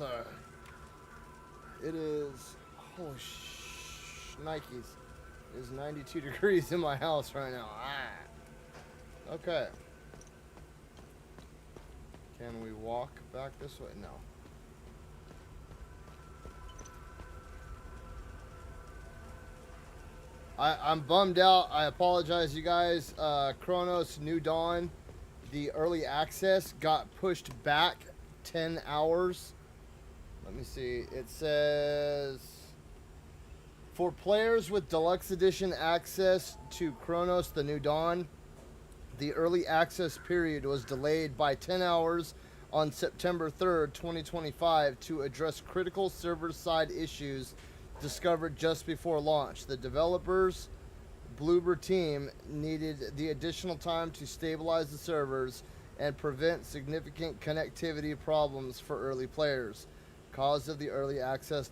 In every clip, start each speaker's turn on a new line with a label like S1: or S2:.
S1: So it is. Holy Nikes. It is 92 degrees in my house right now. Okay. Can we walk back this way? No. I'm bummed out. I apologize, you guys. Chronos New Dawn, the early access got pushed back 10 hours. Let me see. It says for players with deluxe edition access to Chronos the New Dawn, the early access period was delayed by 10 hours on September 3rd, 2025 to address critical server-side issues discovered just before launch. The developers Bloober team needed the additional time to stabilize the servers and prevent significant connectivity problems for early players. Cause of the early access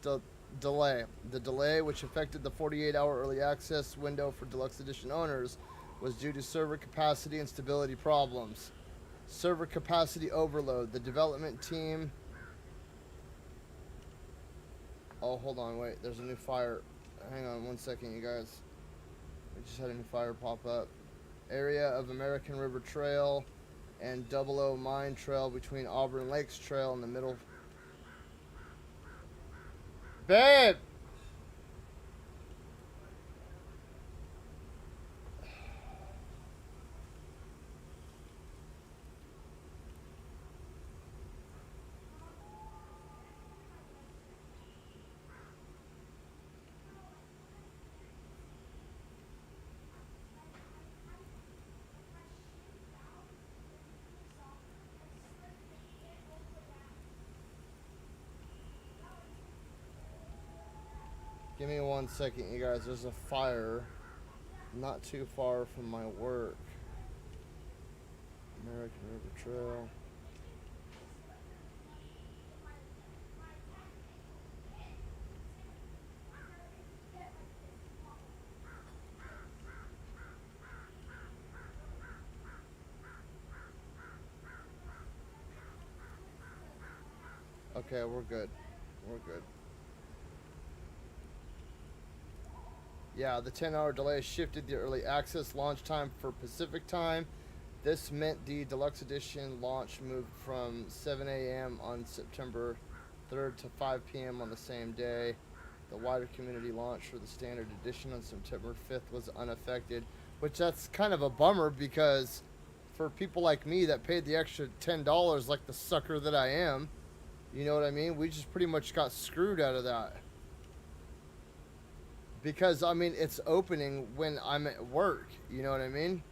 S1: delay. The delay, which affected the 48-hour early access window for Deluxe Edition owners, was due to server capacity and stability problems. Server capacity overload. The development team... Oh, hold on, wait. There's a new fire. Hang on one second, you guys. We just had a new fire pop up. Area of American River Trail and Double O Mine Trail between Auburn Lakes Trail in the middle. Babe! Give me one second, you guys. There's a fire not too far from my work. American River Trail. Okay, we're good. We're good. Yeah, the 10-hour delay shifted the early access launch time for Pacific time. This meant the Deluxe Edition launch moved from 7 a.m. on September 3rd to 5 p.m. on the same day. The wider community launch for the Standard Edition on September 5th was unaffected, which that's kind of a bummer because for people like me that paid the extra $10 like the sucker that I am, you know what I mean? We just pretty much got screwed out of that. Because, I mean, it's opening when I'm at work. You know what I mean?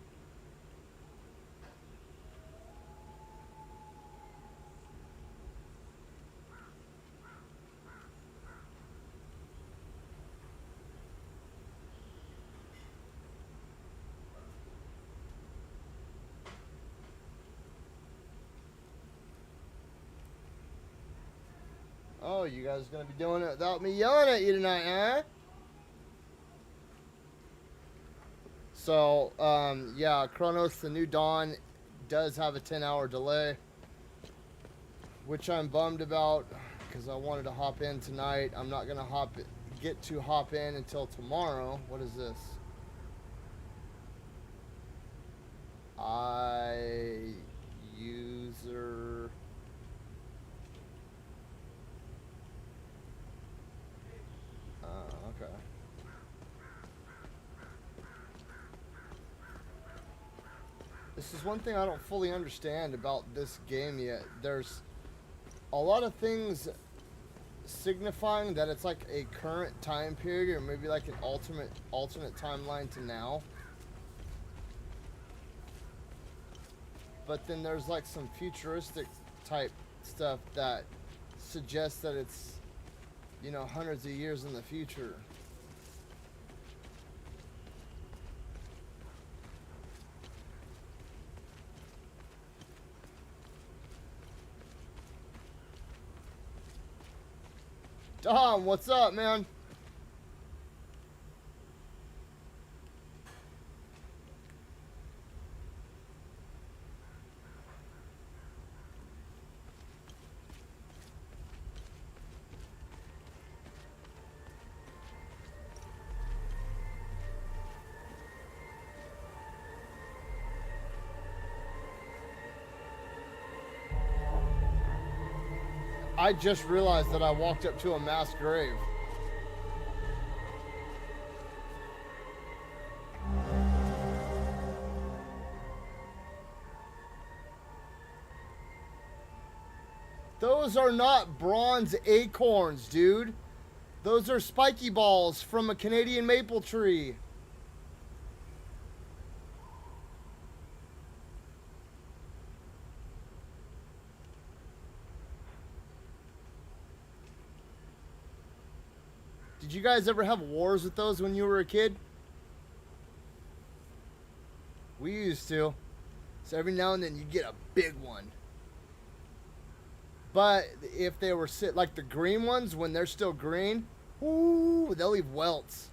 S1: Oh, you guys are going to be doing it without me yelling at you tonight, huh? So, yeah, Chronos the New Dawn does have a 10-hour delay, which I'm bummed about because I wanted to hop in tonight. I'm not going to get to hop in until tomorrow. What is this? User... okay. This is one thing I don't fully understand about this game yet. There's a lot of things signifying that it's like a current time period or maybe like an alternate timeline to now. But then there's like some futuristic type stuff that suggests that it's, you know, hundreds of years in the future. Dom, what's up, man? I just realized that I walked up to a mass grave. Those are not bronze acorns, dude. Those are spiky balls from a Canadian maple tree. Did you guys ever have wars with those when you were a kid? We used to. So every now and then you get a big one. But if they were like the green ones, when they're still green, ooh, they'll leave welts.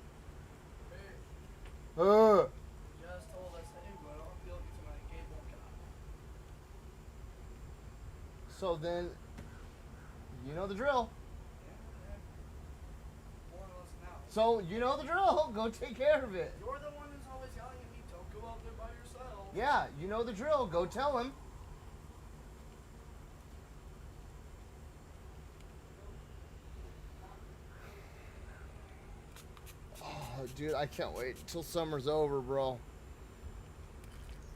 S2: Just told us, hey, well, I'm building tonight. Game won't come.
S1: So then, you know the drill.
S2: More or less now.
S1: So you know the drill. Go take care of it.
S2: You're the one who's always yelling at me. Don't go out there by yourself.
S1: Yeah, you know the drill. Go tell him. Oh, dude, I can't wait until summer's over, bro.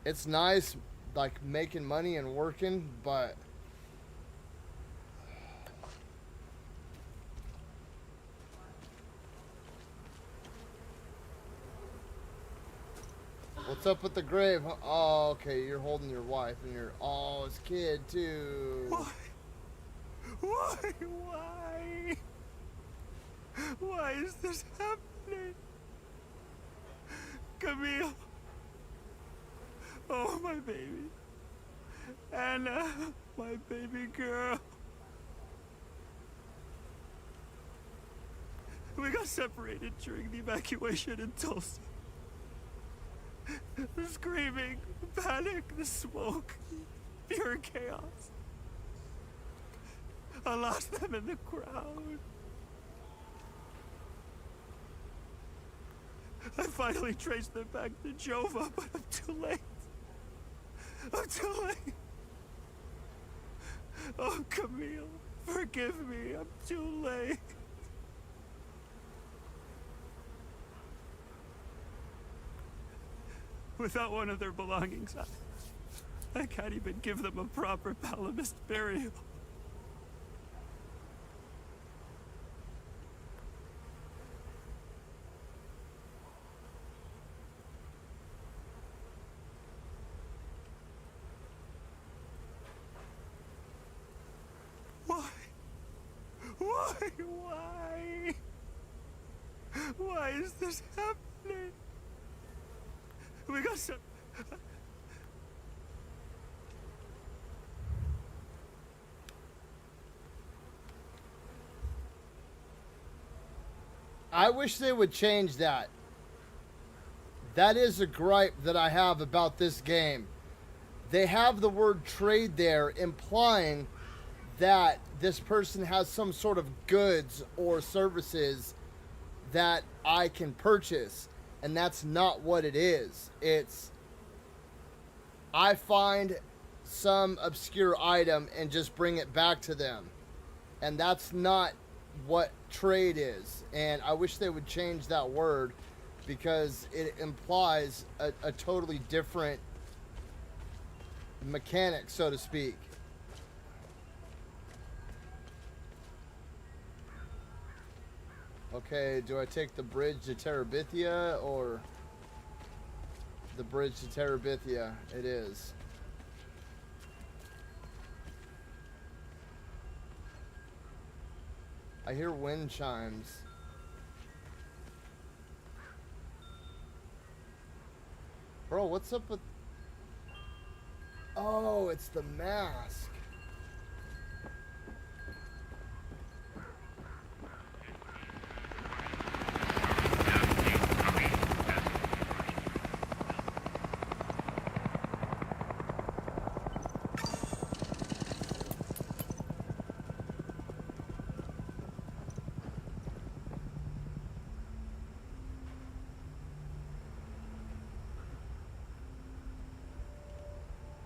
S1: It's nice, like, making money and working, but... What's up with the grave? Oh, okay, you're holding your wife and your... Oh, his kid, too.
S3: Why? Why? Why is this happening? Camille. Oh, my baby. Anna, my baby girl. We got separated during the evacuation in Tulsa. The screaming, the panic, the smoke, pure chaos. I lost them in the crowd. I finally traced them back to Jova, but I'm too late. I'm too late. Oh, Camille, forgive me. I'm too late. Without one of their belongings, I can't even give them a proper Palamist burial. Why? Why is this happening? We got some...
S1: I wish they would change that. That is a gripe that I have about this game. They have the word trade there, implying that this person has some sort of goods or services that I can purchase. And that's not what it is. It's, I find some obscure item and just bring it back to them. And that's not what trade is. And I wish they would change that word, because it implies a totally different mechanic, so to speak. Okay, do I take the bridge to Terabithia or the bridge to Terabithia? It is. I hear wind chimes. Bro, what's up with... Oh, it's the mask.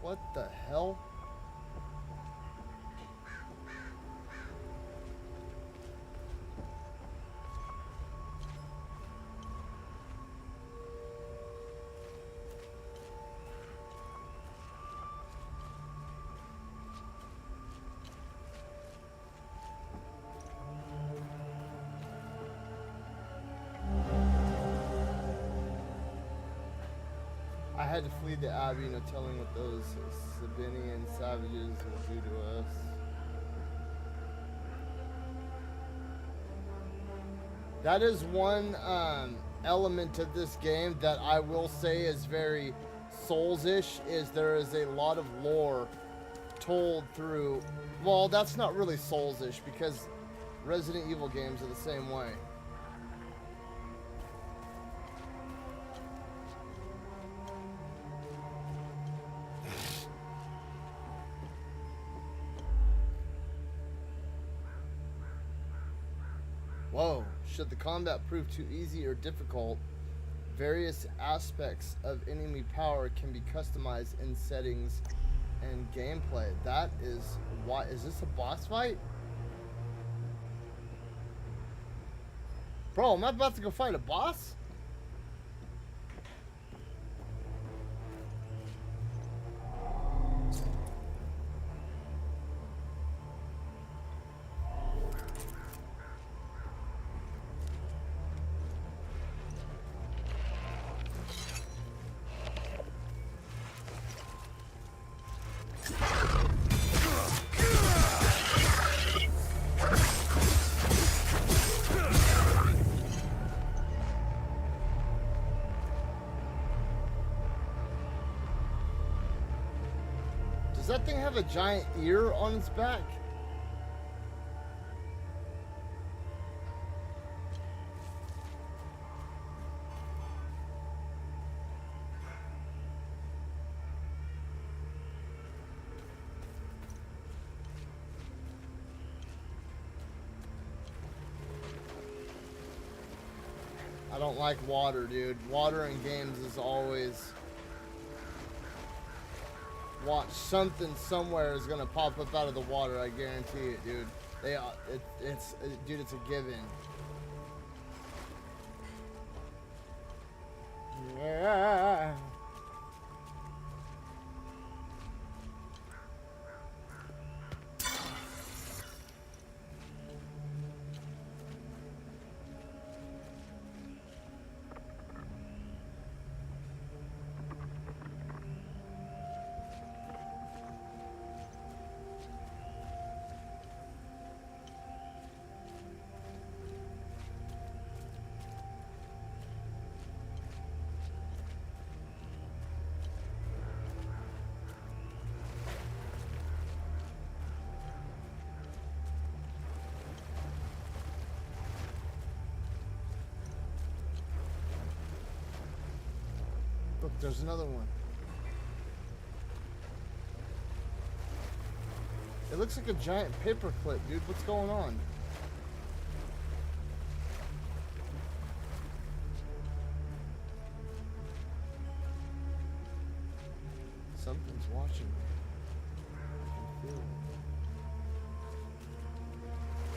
S1: What the hell? had to flee the Abbey, no telling what those Sabinian savages will do to us. That is one element of this game that I will say is very Souls-ish, is there is a lot of lore told through... Well, that's not really Souls-ish, because Resident Evil games are the same way. Whoa, should the combat prove too easy or difficult, various aspects of enemy power can be customized in settings and gameplay. That is why. Is this a boss fight? Bro, am I about to go fight a boss? Does that thing have a giant ear on its back? I don't like water, dude. Water in games is always... Watch, something somewhere is gonna pop up out of the water. I guarantee it, dude. Dude, it's a given. Yeah. Look, there's another one. It looks like a giant paperclip, dude. What's going on? Something's watching me. I can feel it.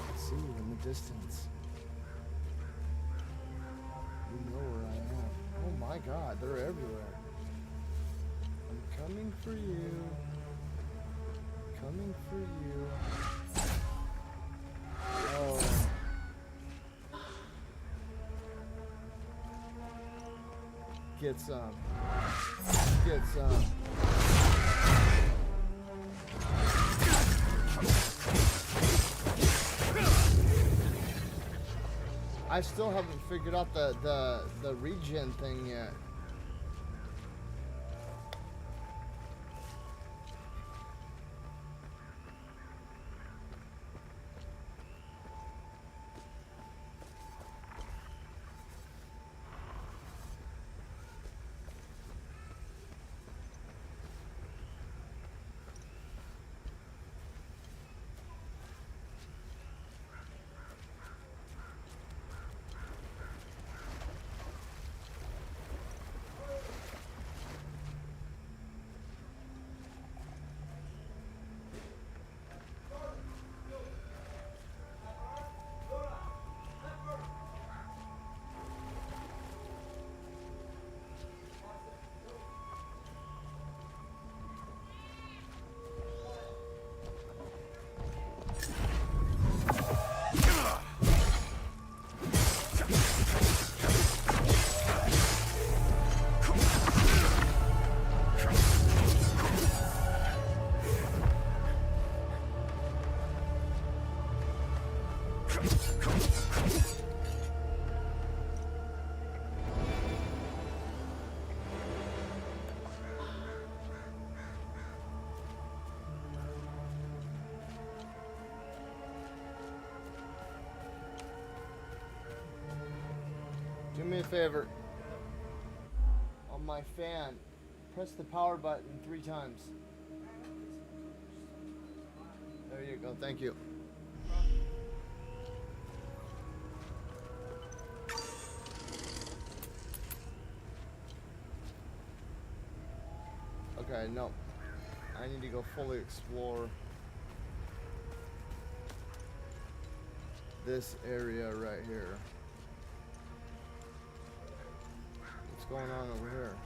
S1: I can see you in the distance. You know where I am. Oh my god, they're everywhere. I'm coming for you. Coming for you. Oh. Get some. Get some. I still haven't figured out the regen thing yet. Do me a favor. On my fan, press the power button 3 times. There you go. Thank you. Okay, no. I need to go fully explore this area right here. What's going on over here?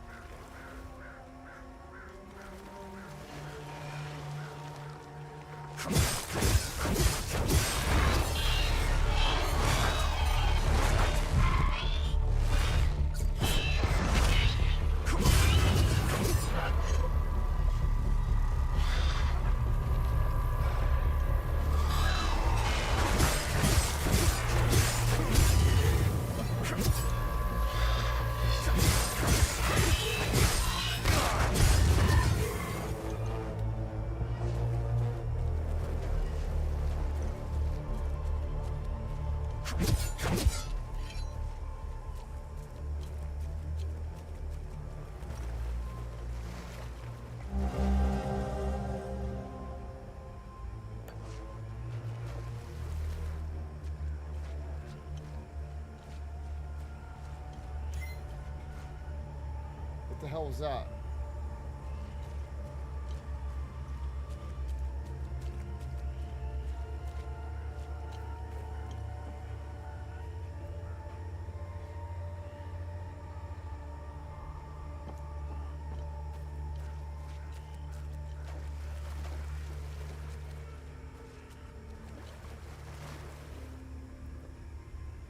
S1: What the hell was that?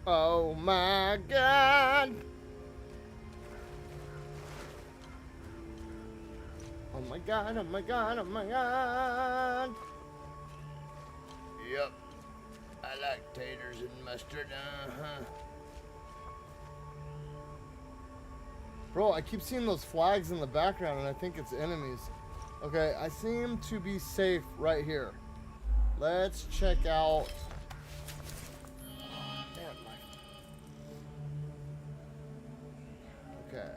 S1: Oh my God. Oh my God, oh my God, oh my God. Yep. I like taters and mustard, Bro, I keep seeing those flags in the background and I think it's enemies. Okay, I seem to be safe right here. Let's check out... Damn, okay.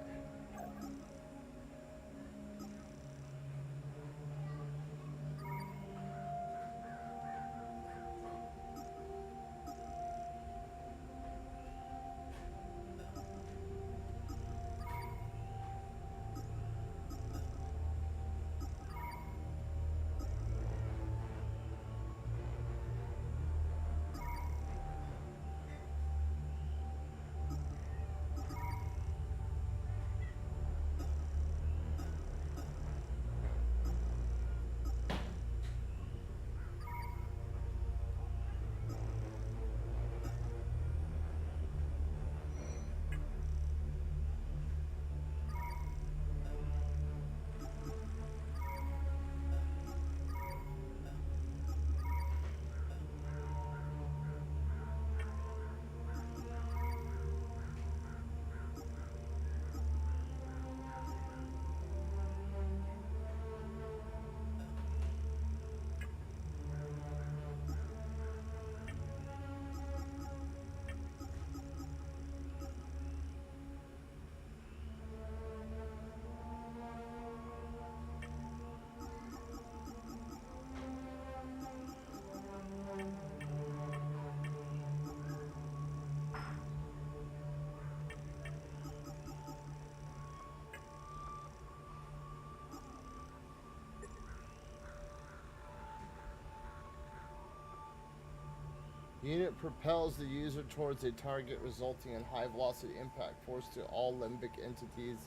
S1: Unit propels the user towards a target, resulting in high velocity impact force to all limbic entities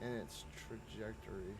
S1: in its trajectory.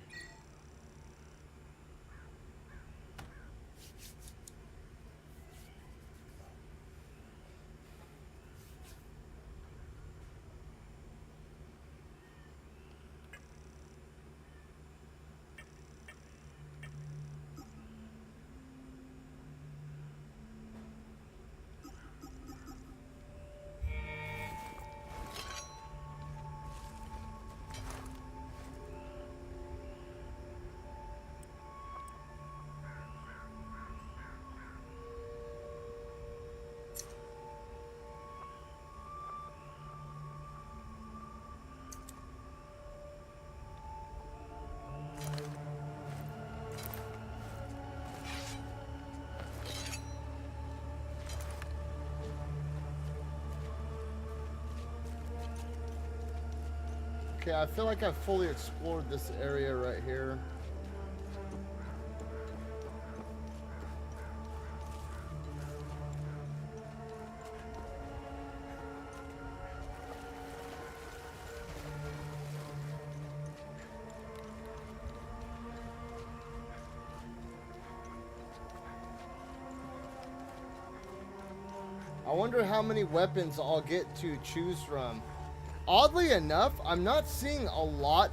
S1: Okay, I feel like I've fully explored this area right here. I wonder how many weapons I'll get to choose from. Oddly enough, I'm not seeing a lot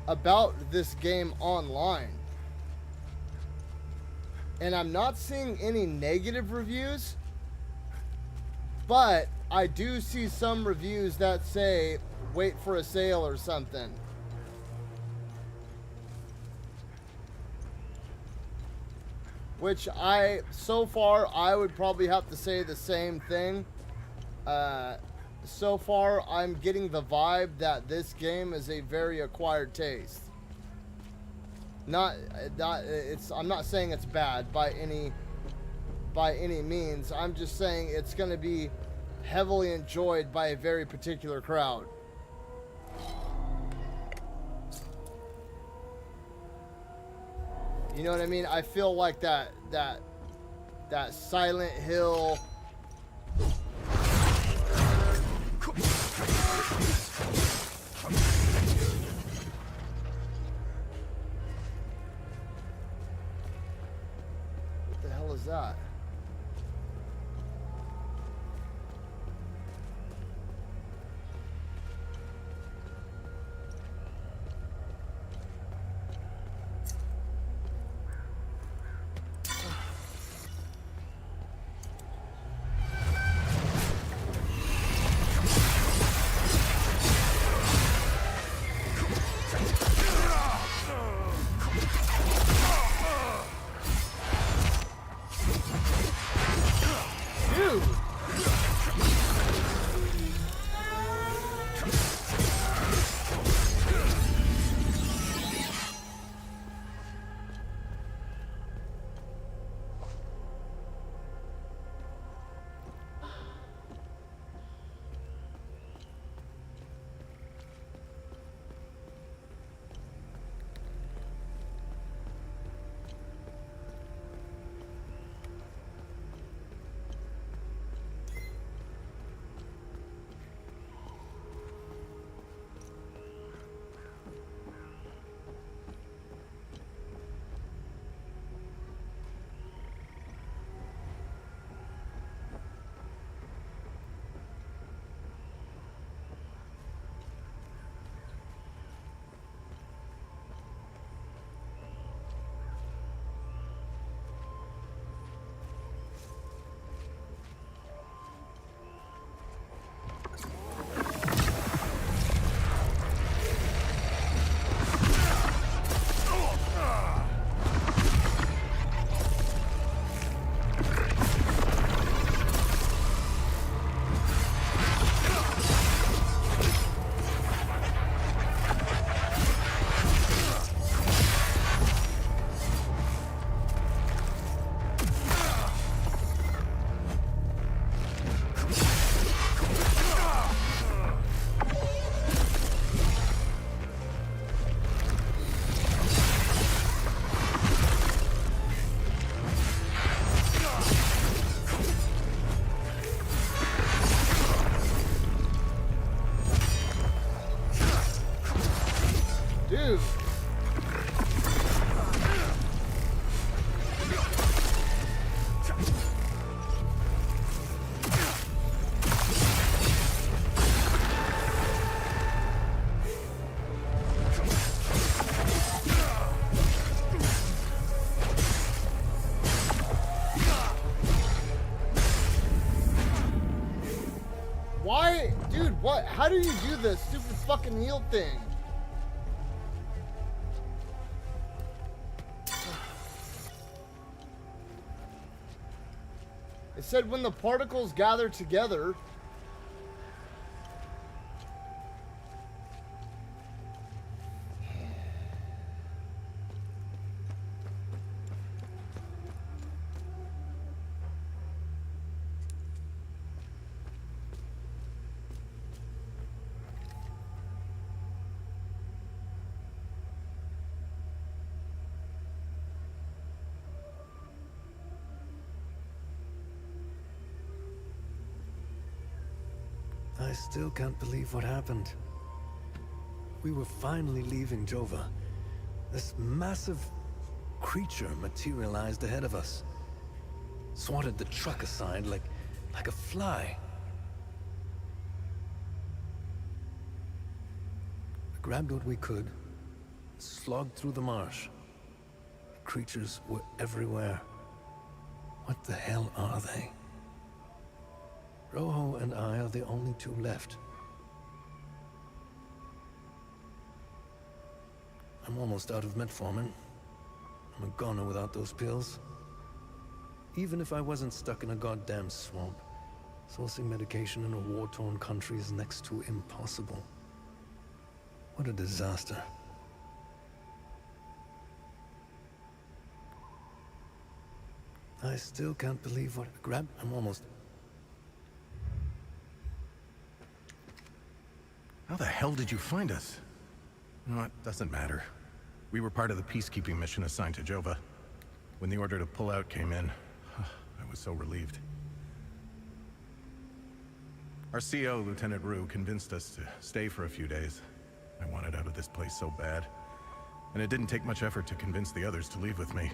S1: about this game online. And I'm not seeing any negative reviews. But I do see some reviews that say, wait for a sale or something. Which so far, I would probably have to say the same thing. So far, I'm getting the vibe that this game is a very acquired taste. I'm not saying it's bad by any means. I'm just saying it's going to be heavily enjoyed by a very particular crowd. You know what I mean? I feel like that Silent Hill. What the hell is that? Dude. Why? Dude, what? How do you do this stupid fucking heal thing? It said when the particles gather together.
S4: I still can't believe what happened. We were finally leaving Jova. This massive creature materialized ahead of us. Swatted the truck aside like a fly. We grabbed what we could, slogged through the marsh. The creatures were everywhere. What the hell are they? Rojo and I are the only two left. I'm almost out of metformin. I'm a goner without those pills. Even if I wasn't stuck in a goddamn swamp, sourcing medication in a war-torn country is next to impossible. What a disaster. I still can't believe what... I'm almost...
S5: How the hell did you find us? No, it doesn't matter. We were part of the peacekeeping mission assigned to Jova. When the order to pull out came in, I was so relieved. Our CO, Lieutenant Rue, convinced us to stay for a few days. I wanted out of this place so bad. And it didn't take much effort to convince the others to leave with me.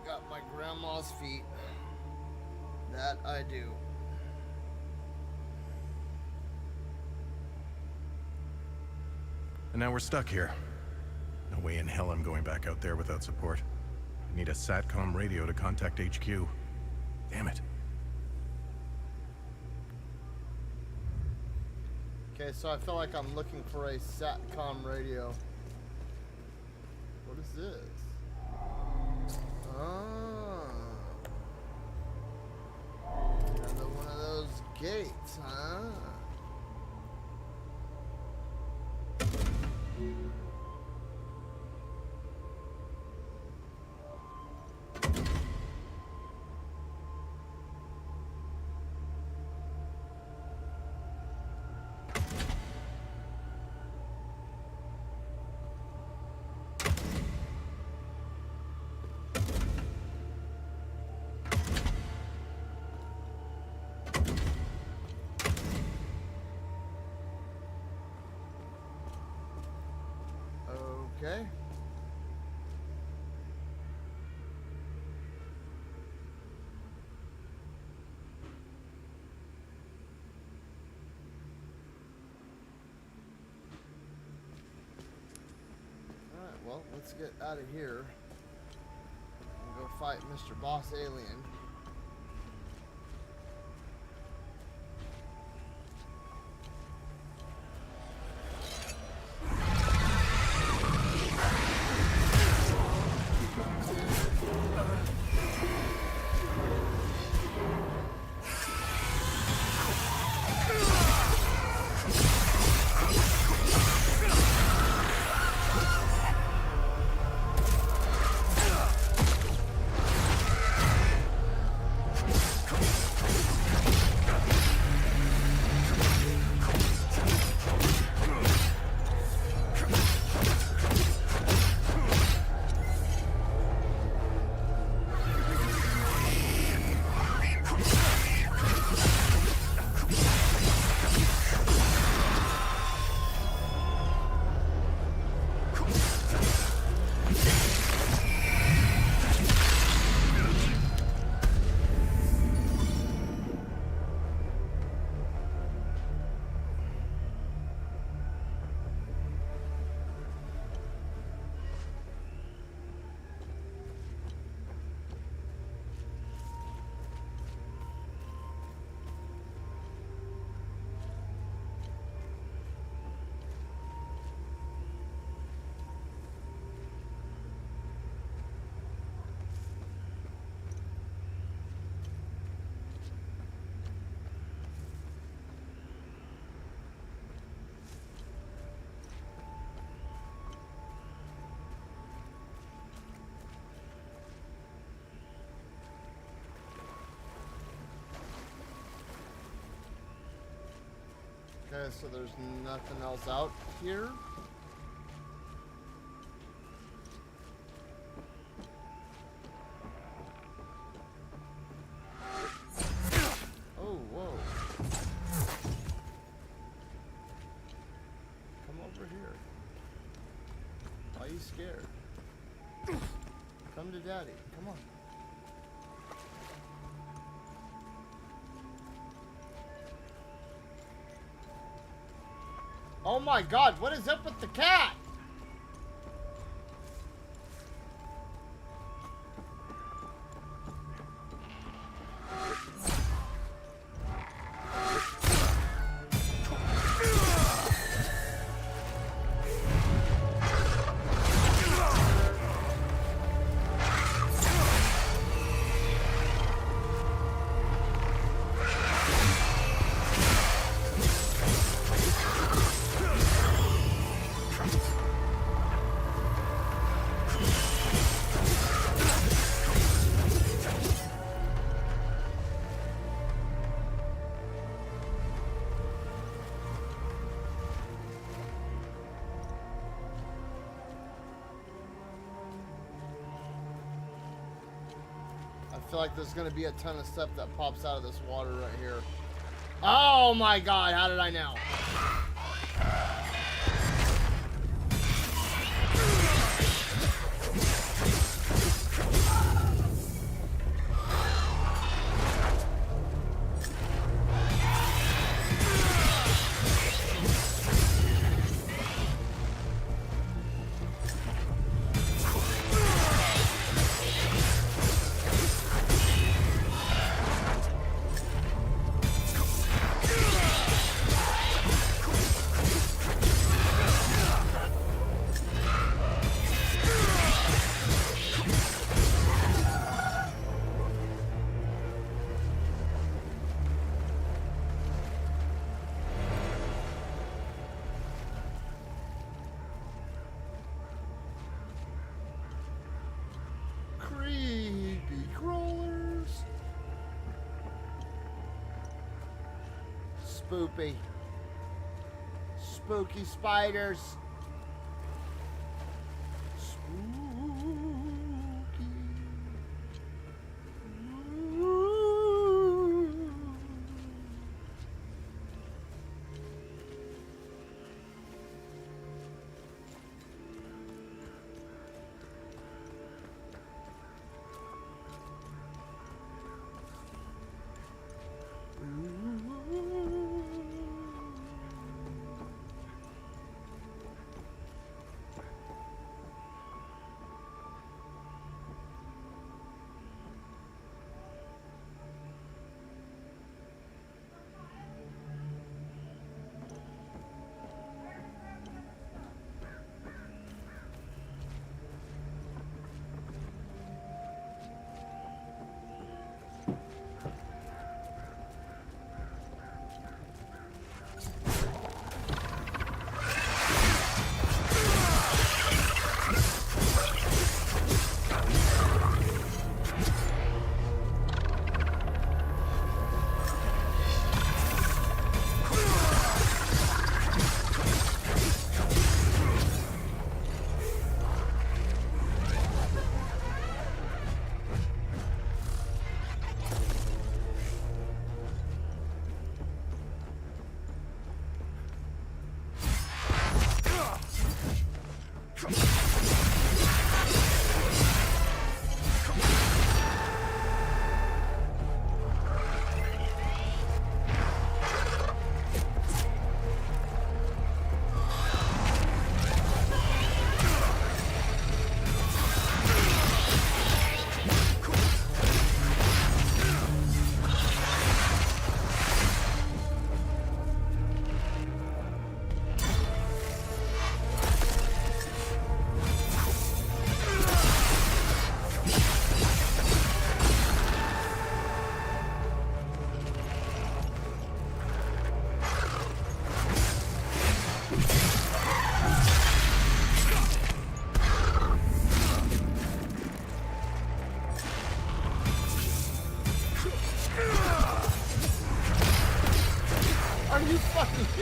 S1: Got my grandma's feet. That I do.
S5: And now we're stuck here. No way in hell I'm going back out there without support. I need a SATCOM radio to contact HQ. Damn it.
S1: Okay, so I feel like I'm looking for a SATCOM radio. What is this? Another one of those gates, huh? Okay. Alright, well, let's get out of here and go fight Mr. Boss Alien. Okay, so there's nothing else out here. Oh, whoa. Come over here. Why are you scared? Come to daddy. Come on. Oh my god, what is up with the cat? I feel like there's gonna be a ton of stuff that pops out of this water right here. Oh my god, how did I know? Creepy crawlers. Spoopy. Spooky spiders. Spooky.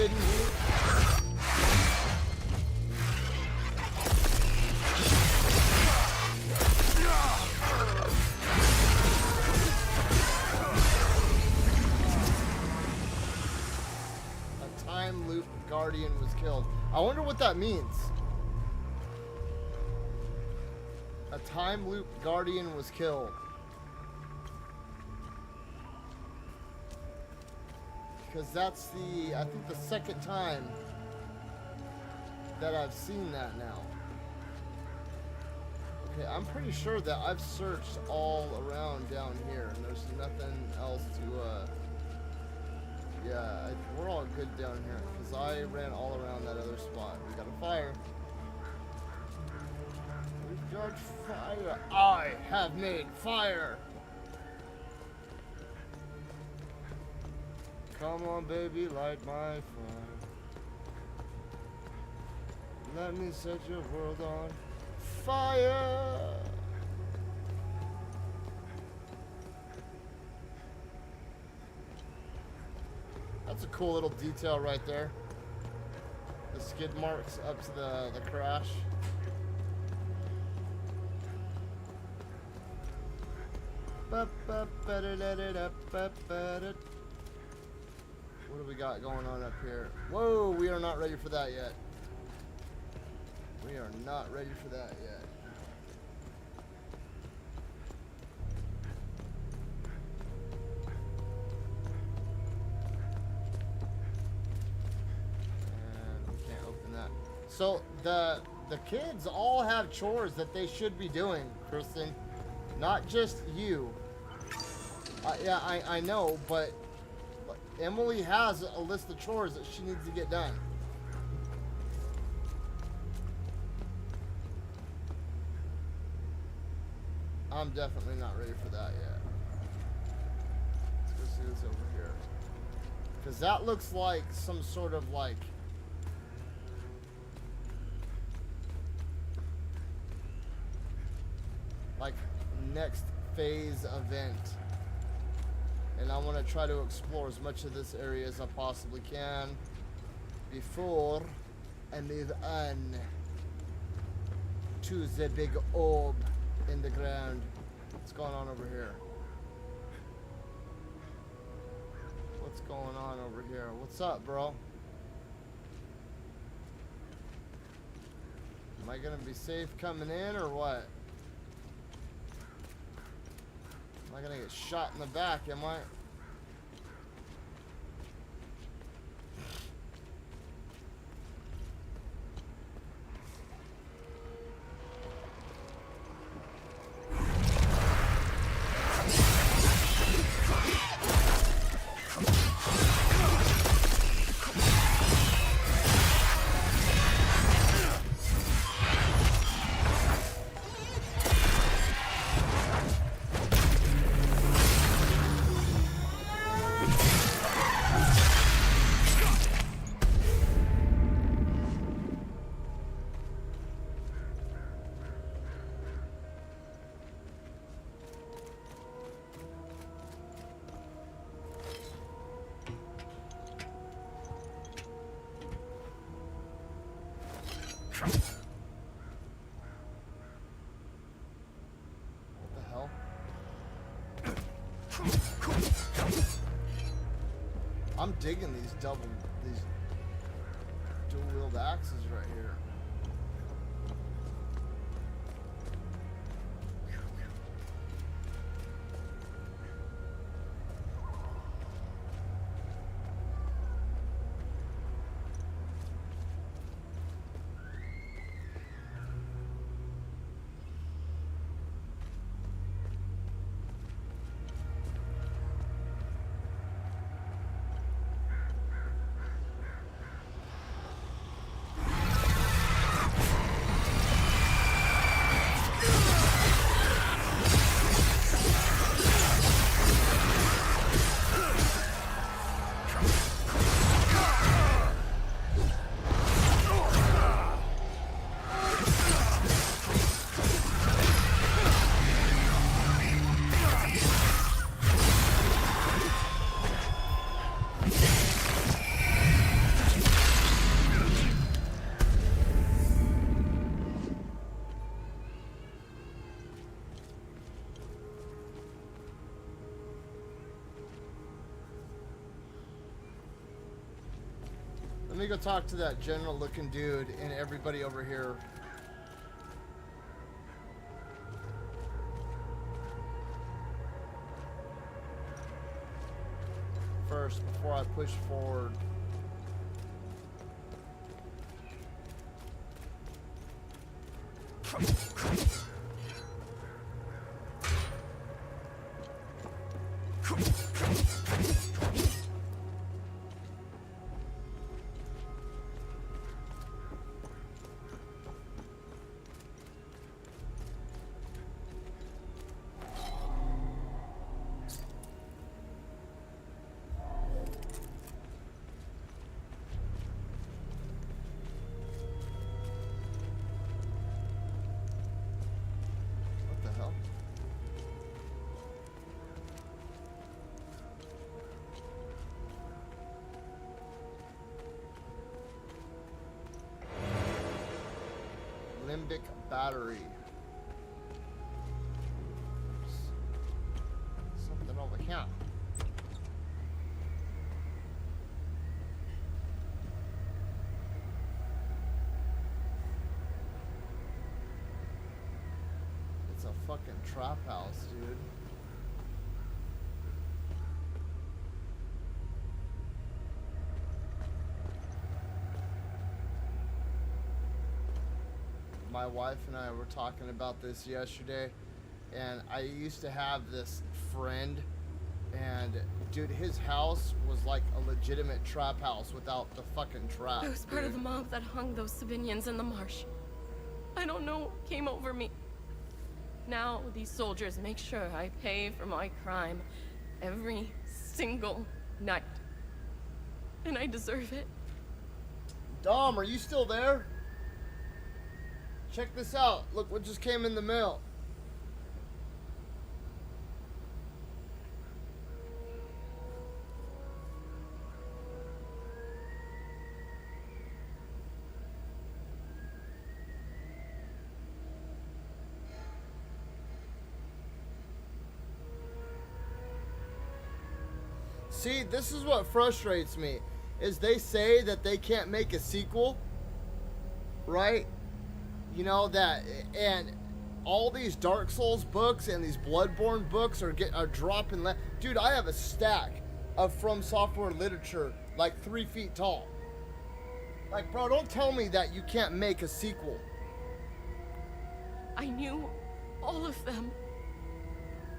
S1: kidding me? A time loop guardian was killed. I wonder what that means. A time loop guardian was killed. Because that's the, I think the second time that I've seen that now. Okay, I'm pretty sure that I've searched all around down here and there's nothing else to, yeah, we're all good down here because I ran all around that other spot. We got a fire. We've got fire. I have made fire. Come on, baby, light my fire. Let me set your world on fire. That's a cool little detail right there. The skid marks up to the crash. What do we got going on up here? Whoa, we are not ready for that yet. We are not ready for that yet. And we can't open that. So the kids all have chores that they should be doing, Kristen. Not just you. Yeah, I know, but Emily has a list of chores that she needs to get done. I'm definitely not ready for that yet. Let's go see what's over here. Because that looks like some sort of like... next phase event. And I want to try to explore as much of this area as I possibly can before I move on to the big orb in the ground. What's going on over here? What's going on over here? What's up, bro? Am I gonna be safe coming in or what? Am I gonna get shot in the back, am I? I'm digging these dual-wheeled axes right here. me go talk to that general looking dude and everybody over here. First, before I push forward. What the hell? Limbic battery. Something over here. It's a fucking trap house, dude. My wife and I were talking about this yesterday, and I used to have this friend, and dude, his house was like a legitimate trap house without the fucking trap.
S6: I was part of the mob that hung those civilians in the marsh. I don't know what came over me. Now these soldiers make sure I pay for my crime every single night. And I deserve it.
S1: Dom, are you still there? Check this out. Look what just came in the mail. See, this is what frustrates me, is they say that they can't make a sequel, right? You know that, and all these Dark Souls books and these Bloodborne books are dropping. Dude, I have a stack of From Software literature like 3 feet tall. Like, bro, don't tell me that you can't make a sequel.
S6: I knew all of them.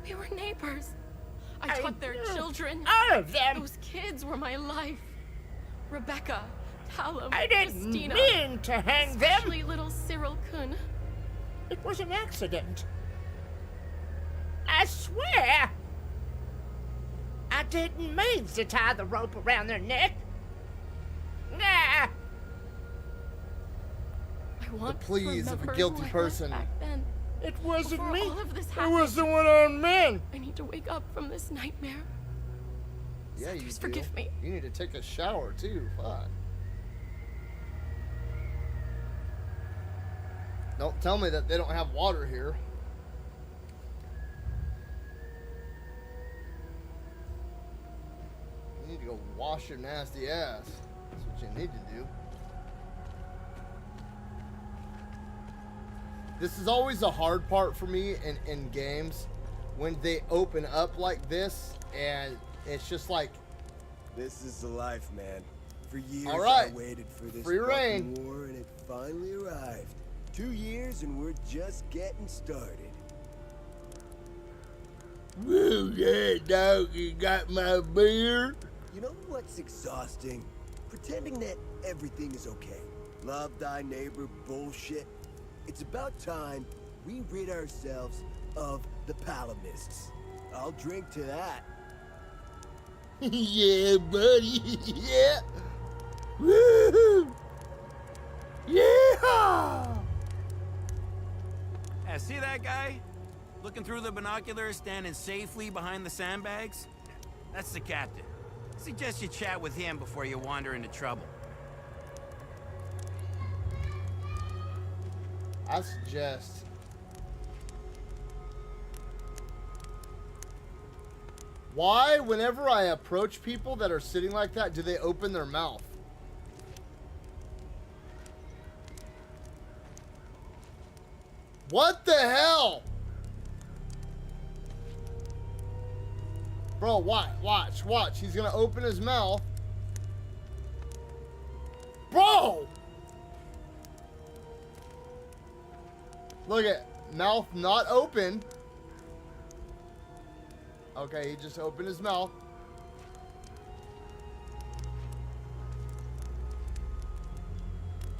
S6: We were neighbors. I taught their children.
S7: All of them.
S6: Those kids were my life. Rebecca, Callum,
S7: I didn't
S6: Christina,
S7: mean to hang them.
S6: especially little Cyril Kun.
S7: It was an accident. I swear. I didn't mean to tie the rope around their neck. Nah.
S6: I want
S1: The pleas
S6: to
S1: of a
S6: remember
S1: guilty
S6: who I was
S1: person.
S6: back then.
S7: It wasn't
S6: Before
S7: me.
S6: all of this
S7: It
S6: happened.
S7: was the one on men.
S6: I need to wake up from this nightmare.
S1: Yeah, you
S6: Please
S1: do.
S6: forgive me.
S1: You need to take a shower too. Fuck. Don't tell me that they don't have water here. You need to go wash your nasty ass. That's what you need to do. This is always the hard part for me in games, when they open up like this and it's just like,
S8: This is the life, man. For years
S1: All right.
S8: I waited for this
S1: Free
S8: fucking
S1: reign.
S8: war, and it finally arrived. 2 years and we're just getting started.
S1: whoa there, dog, you got my beer?
S8: You know what's exhausting? Pretending that everything is okay. Love thy neighbor bullshit. It's about time we rid ourselves of the Palamists. I'll drink to that.
S1: Yeah, buddy. Yeah. Woo! Yeah!
S3: Yeah, see that guy? Looking through the binoculars, standing safely behind the sandbags? That's the captain. Suggest you chat with him before you wander into trouble.
S1: I suggest. Why, whenever I approach people that are sitting like that, do they open their mouth? What the hell? Bro, watch. He's gonna open his mouth. Bro! Look at mouth not open. Okay, he just opened his mouth.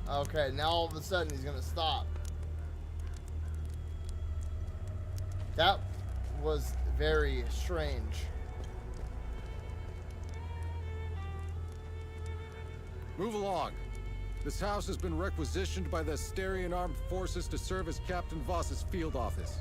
S1: Okay, now all of a sudden he's gonna stop. That was very strange.
S9: Move along. This house has been requisitioned by the Asterian Armed Forces to serve as Captain Voss's field office.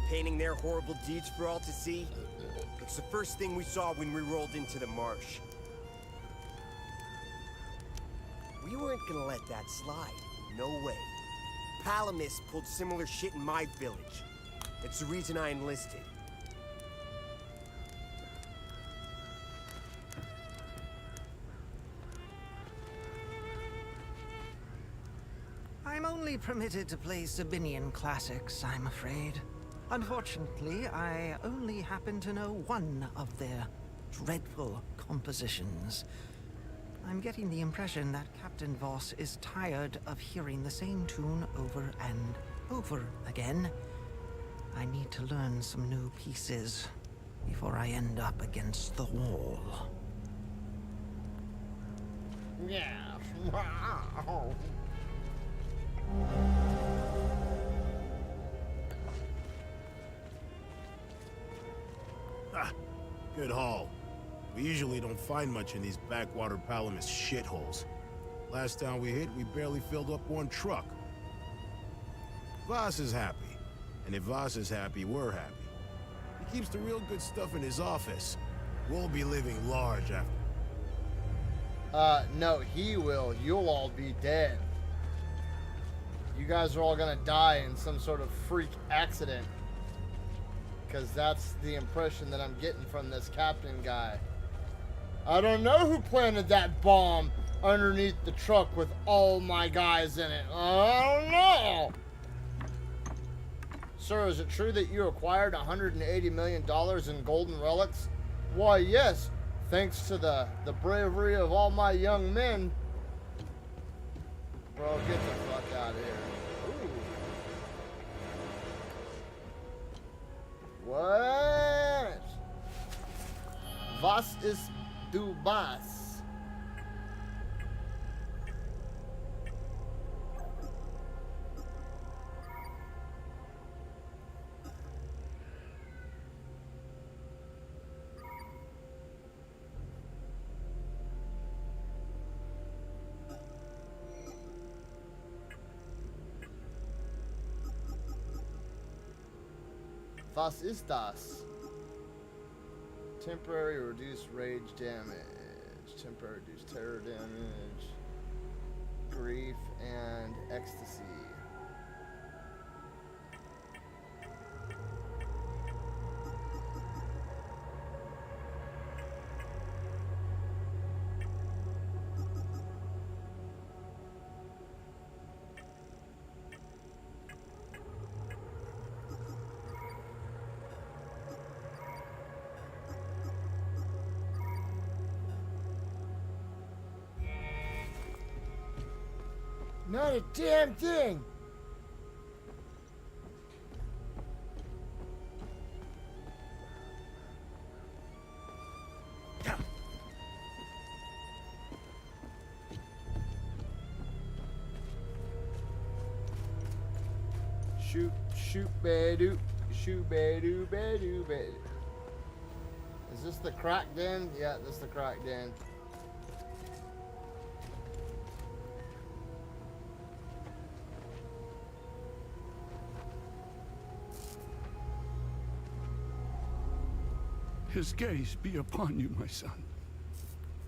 S8: Painting their horrible deeds for all to see? It's the first thing we saw when we rolled into the marsh. We weren't gonna let that slide. No way. Palamis pulled similar shit in my village. It's the reason I enlisted.
S10: I'm only permitted to play Sabinian classics, I'm afraid. Unfortunately, I only happen to know one of their dreadful compositions. I'm getting the impression that Captain Voss is tired of hearing the same tune over and over again. I need to learn some new pieces before I end up against the wall.
S1: Yeah.
S11: Ah, good haul. We usually don't find much in these backwater Palamis shitholes. Last time we hit, we barely filled up one truck. Voss is happy. And if Voss is happy, we're happy. He keeps the real good stuff in his office. We'll be living large after.
S1: No, he will. You'll all be dead. You guys are all gonna die in some sort of freak accident. Because that's the impression that I'm getting from this captain guy. I don't know who planted that bomb underneath the truck with all my guys in it. I don't know. Sir, is it true that you acquired $180 million in golden relics? Why, yes. Thanks to the bravery of all my young men. Bro, get the fuck out of here. Ooh. What? Was ist du was? Was ist das? Temporary reduced rage damage. Temporary reduced terror damage. Grief and ecstasy. Not a damn thing. Shoot, shoot, ba-doo, shoot, ba-doo, ba-doo, ba-doo. Is this the crack den? Yeah, this is the crack den.
S12: His gaze be upon you, my son.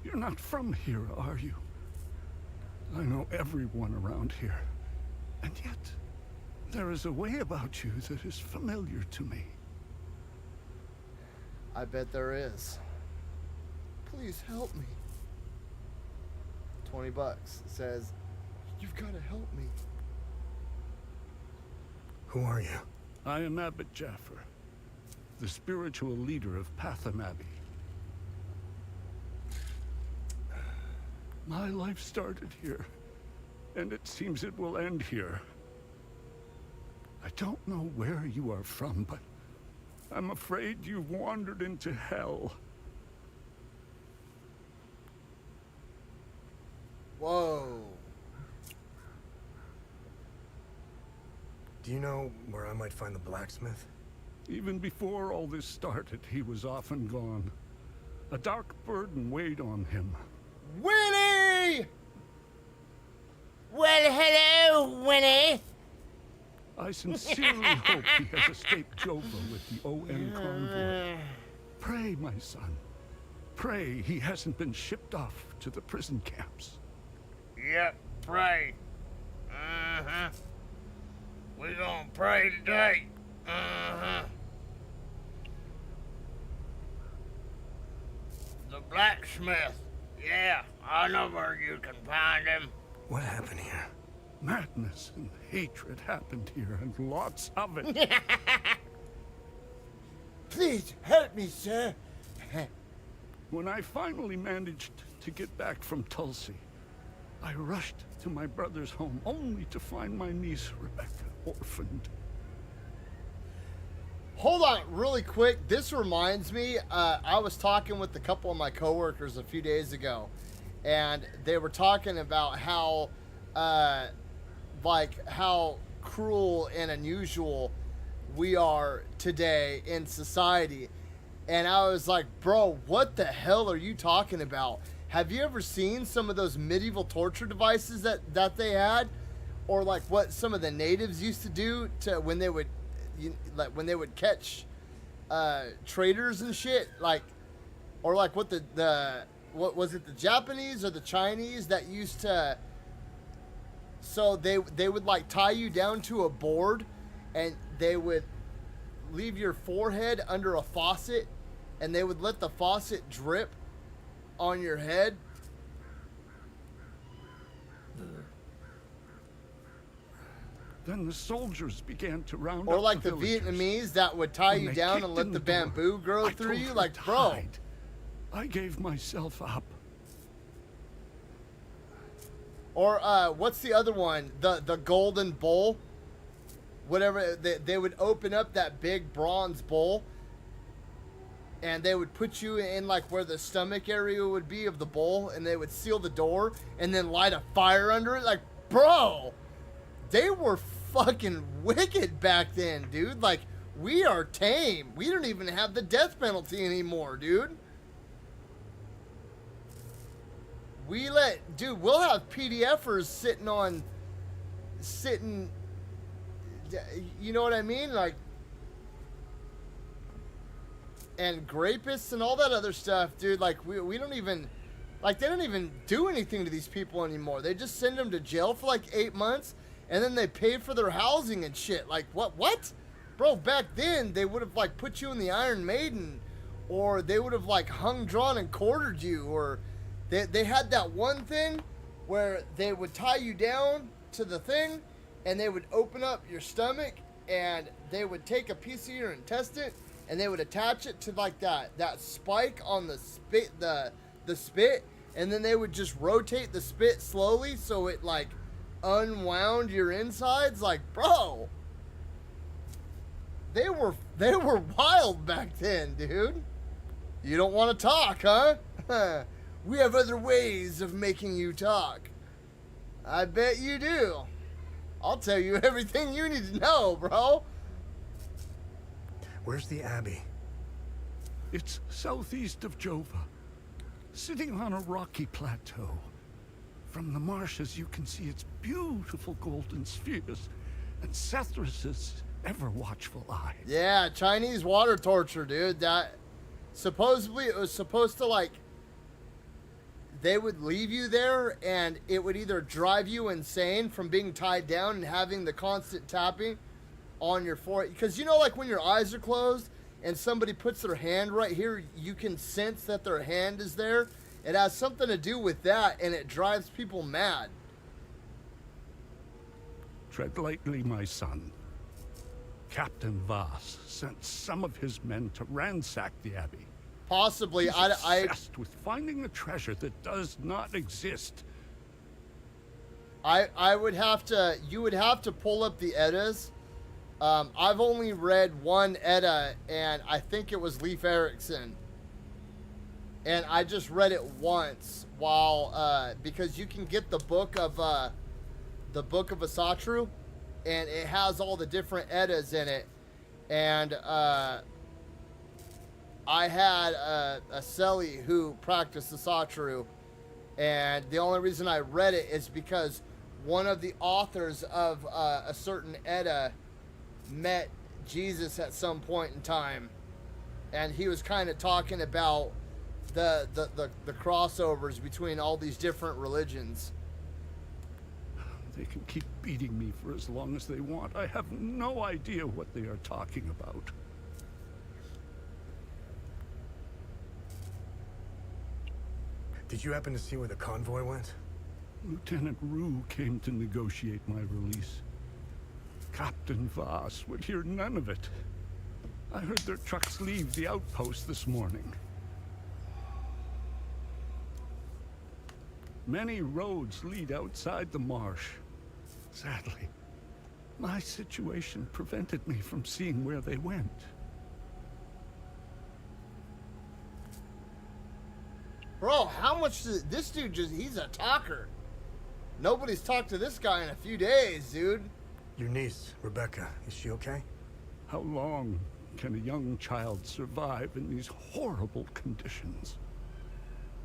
S12: You're not from here, are you? I know everyone around here. And yet, there is a way about you that is familiar to me.
S1: I bet there is. Please help me. 20 bucks. It says, you've got to help me.
S11: Who are you?
S12: I am Abbot Jaffer, the spiritual leader of Patham Abbey. My life started here, and it seems it will end here. I don't know where you are from, but I'm afraid you've wandered into hell.
S1: Whoa.
S11: Do you know where I might find the blacksmith?
S12: Even before all this started, he was off and gone. A dark burden weighed on him.
S1: Winnie!
S7: Well, hello, Winnie.
S12: I sincerely hope he has escaped Jova with the ON convoy. Pray, my son. Pray he hasn't been shipped off to the prison camps.
S7: Yep, pray. Uh-huh. We gonna pray today. Uh-huh. The blacksmith. Yeah, I know where you can find him.
S11: What happened here?
S12: Madness and hatred happened here, and lots of it.
S7: Please help me, sir.
S12: When I finally managed to get back from Tulsi, I rushed to my brother's home only to find my niece, Rebecca, orphaned.
S1: Hold on, really quick. This reminds me, I was talking with a couple of my coworkers a few days ago, and they were talking about how, how cruel and unusual we are today in society. And I was like, bro, what the hell are you talking about? Have you ever seen some of those medieval torture devices that they had? Or like what some of the natives used to do to when they would when they would catch traitors and shit, like, or like what what was it, the Japanese or the Chinese that used to, so they would like tie you down to a board and they would leave your forehead under a faucet and they would let the faucet drip on your head.
S12: Then the soldiers began to round
S1: or
S12: up
S1: like the
S12: villagers.
S1: Vietnamese that would tie
S12: When
S1: you
S12: they
S1: down
S12: kicked
S1: and let
S12: in
S1: the
S12: the door,
S1: bamboo grow
S12: I
S1: through
S12: told
S1: you,
S12: her
S1: like,
S12: to
S1: bro.
S12: hide. I gave myself up.
S1: Or what's the other one? The golden bowl. Whatever, they would open up that big bronze bowl and they would put you in like where the stomach area would be of the bowl, and they would seal the door and then light a fire under it. Like, bro, they were fucking wicked back then, dude. Like, we are tame. We don't even have the death penalty anymore, dude. We'll have PDFers sitting, you know what I mean? Like, and grapists and all that other stuff, dude. Like, we don't even, like, they don't even do anything to these people anymore. They just send them to jail for like 8 months, and then they pay for their housing and shit. Like, what? Bro, back then, they would have, like, put you in the Iron Maiden, or they would have, like, hung, drawn, and quartered you, or they had that one thing where they would tie you down to the thing, and they would open up your stomach, and they would take a piece of your intestine, and they would attach it to like that spike on the spit, the spit, and then they would just rotate the spit slowly so it like unwound your insides. Like, bro, they were wild back then, dude. You don't want to talk, huh? We have other ways of making you talk. I bet you do. I'll tell you everything you need to know, bro.
S11: Where's the Abbey?
S12: It's southeast of Jova, sitting on a rocky plateau. From the marshes, you can see its beautiful golden spheres and Sethrus's ever-watchful eye.
S1: Yeah, Chinese water torture, dude. That supposedly it was supposed to, like, they would leave you there and it would either drive you insane from being tied down and having the constant tapping on your forehead. Because, you know, like when your eyes are closed and somebody puts their hand right here, you can sense that their hand is there. It has something to do with that, and it drives people mad.
S12: Tread lightly, my son. Captain Voss sent some of his men to ransack the Abbey.
S1: Possibly.
S12: He's obsessed with finding a treasure that does not exist.
S1: I would have to, you would have to pull up the Eddas. I've only read one Edda, and I think it was Leif Erikson. And I just read it once while, because you can get the book of Asatru, and it has all the different Eddas in it. And, I had a Selly who practiced Asatru, and the only reason I read it is because one of the authors of a certain Edda met Jesus at some point in time, and he was kind of talking about the crossovers between all these different religions.
S12: They can keep beating me for as long as they want. I have no idea what they are talking about.
S13: Did you happen to see where the convoy went?
S12: Lieutenant Rue came to negotiate my release. Captain Voss would hear none of it. I heard their trucks leave the outpost this morning. Many roads lead outside the marsh. Sadly, my situation prevented me from seeing where they went.
S1: Bro, how much does this dude just, he's a talker. Nobody's talked to this guy in a few days, dude.
S13: Your niece, Rebecca, is she okay?
S12: How long can a young child survive in these horrible conditions?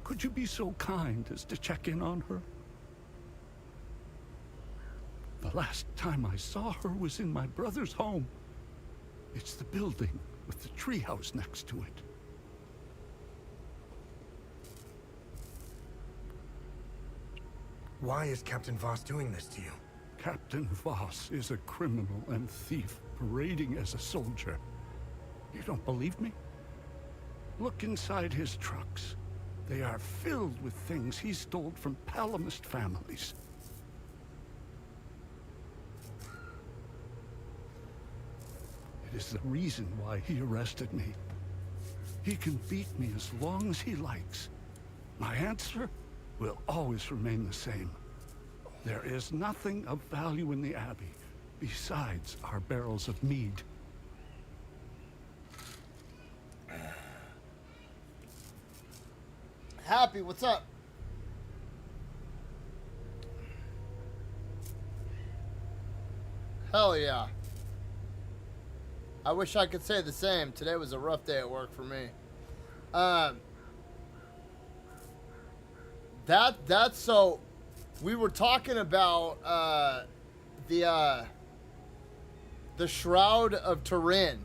S12: Could you be so kind as to check in on her? The last time I saw her was in my brother's home. It's the building with the treehouse next to it.
S13: Why is Captain Voss doing this to you?
S12: Captain Voss is a criminal and thief parading as a soldier. You don't believe me? Look inside his trucks. They are filled with things he stole from Palamist families. It is the reason why he arrested me. He can beat me as long as he likes. My answer will always remain the same. There is nothing of value in the Abbey besides our barrels of mead.
S1: Happy, what's up? Hell yeah. I wish I could say the same. Today was a rough day at work for me. That's so we were talking about the Shroud of Turin.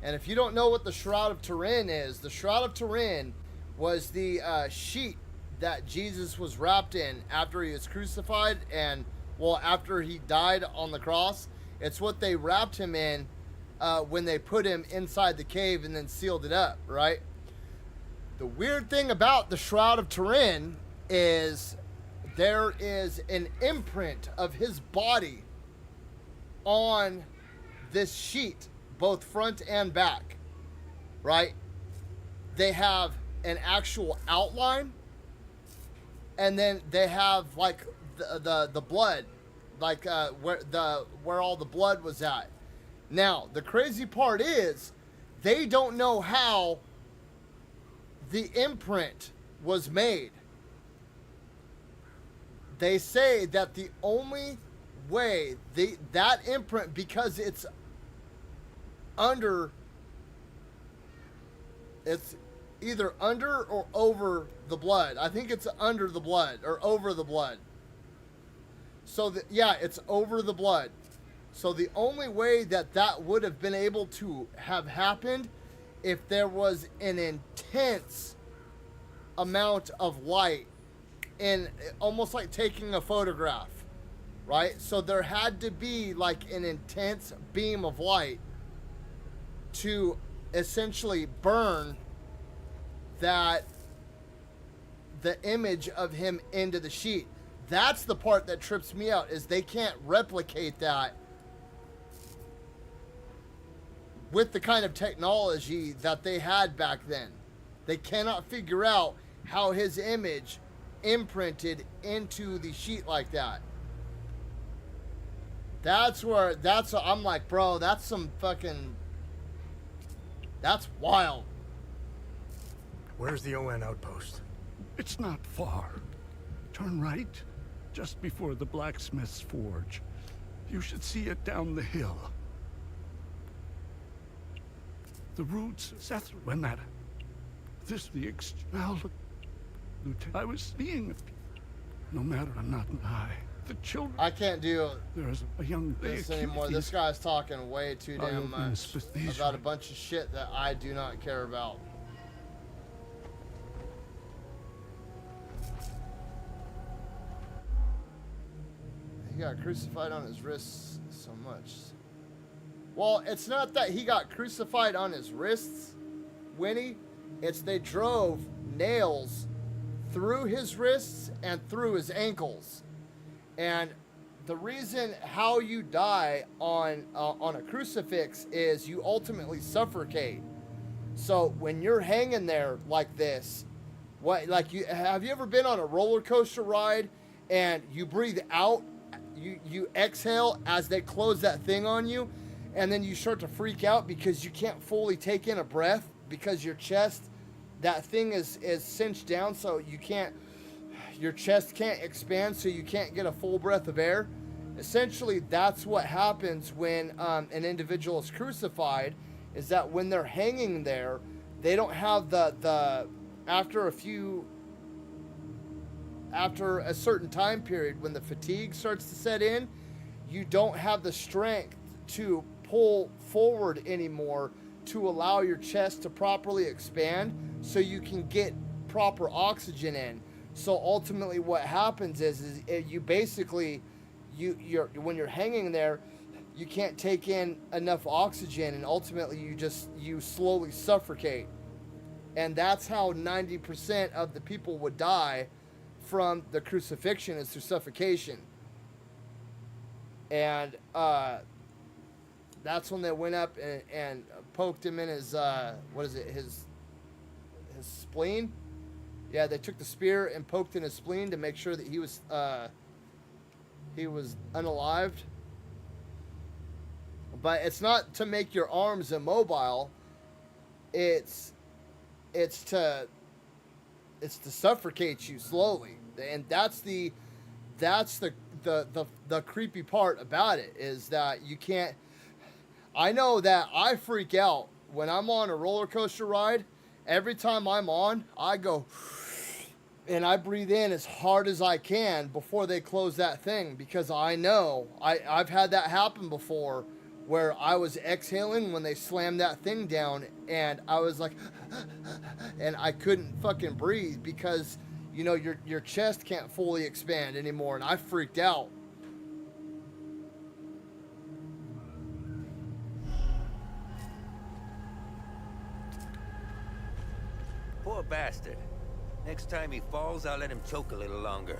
S1: And if you don't know what the Shroud of Turin is, the Shroud of Turin was the sheet that Jesus was wrapped in after he was crucified and, well, after he died on the cross. It's what they wrapped him in when they put him inside the cave and then sealed it up, right? The weird thing about the Shroud of Turin is there is an imprint of his body on this sheet, both front and back, right? They have an actual outline, and then they have like the blood, like where all the blood was at. Now, the crazy part is they don't know how the imprint was made. They say that the only way that imprint, because it's either under or over the blood. I think it's under the blood or over the blood. So yeah, it's over the blood. So the only way that would have been able to have happened if there was an intense amount of light in, almost like taking a photograph, right? So there had to be like an intense beam of light to essentially burn the image of him into the sheet. That's the part that trips me out, is they can't replicate that with the kind of technology that they had back then. They cannot figure out how his image imprinted into the sheet like that. I'm like, bro, that's some fucking, that's wild.
S13: Where's the ON outpost?
S12: It's not far. Turn right, just before the blacksmith's forge. You should see it down the hill. The roots, Seth, when that. This the now look, Lieutenant. I was being, no matter or not I. The children.
S1: I can't do
S12: There's a young
S1: this anymore. This guy's talking way too damn much about a bunch of shit that I do not care about. He got crucified on his wrists so much. Well, it's not that he got crucified on his wrists, Winnie. It's they drove nails through his wrists and through his ankles. And the reason how you die on a crucifix is you ultimately suffocate. So when you're hanging there like this, have you ever been on a roller coaster ride and you breathe out, you exhale as they close that thing on you, and then you start to freak out because you can't fully take in a breath because your chest, that thing is cinched down, so you can't. Your chest can't expand, so you can't get a full breath of air. Essentially, that's what happens when an individual is crucified, is that when they're hanging there, they don't have the after a certain time period, when the fatigue starts to set in, you don't have the strength to pull forward anymore to allow your chest to properly expand so you can get proper oxygen in. So ultimately what happens is you basically, when you're hanging there, you can't take in enough oxygen, and ultimately you slowly suffocate. And that's how 90% of the people would die from the crucifixion, is through suffocation. And that's when they went up and poked him in his, his spleen? Yeah, they took the spear and poked in his spleen to make sure that he was unalived. But it's not to make your arms immobile. It's to suffocate you slowly. And that's the creepy part about it, is that you can't. I know that I freak out when I'm on a roller coaster ride. Every time I'm on, I go and I breathe in as hard as I can before they close that thing, because I know I've had that happen before, where I was exhaling when they slammed that thing down, and I was like, and I couldn't fucking breathe because, you know, your chest can't fully expand anymore, and I freaked out.
S14: Poor bastard. Next time he falls, I'll let him choke a little longer.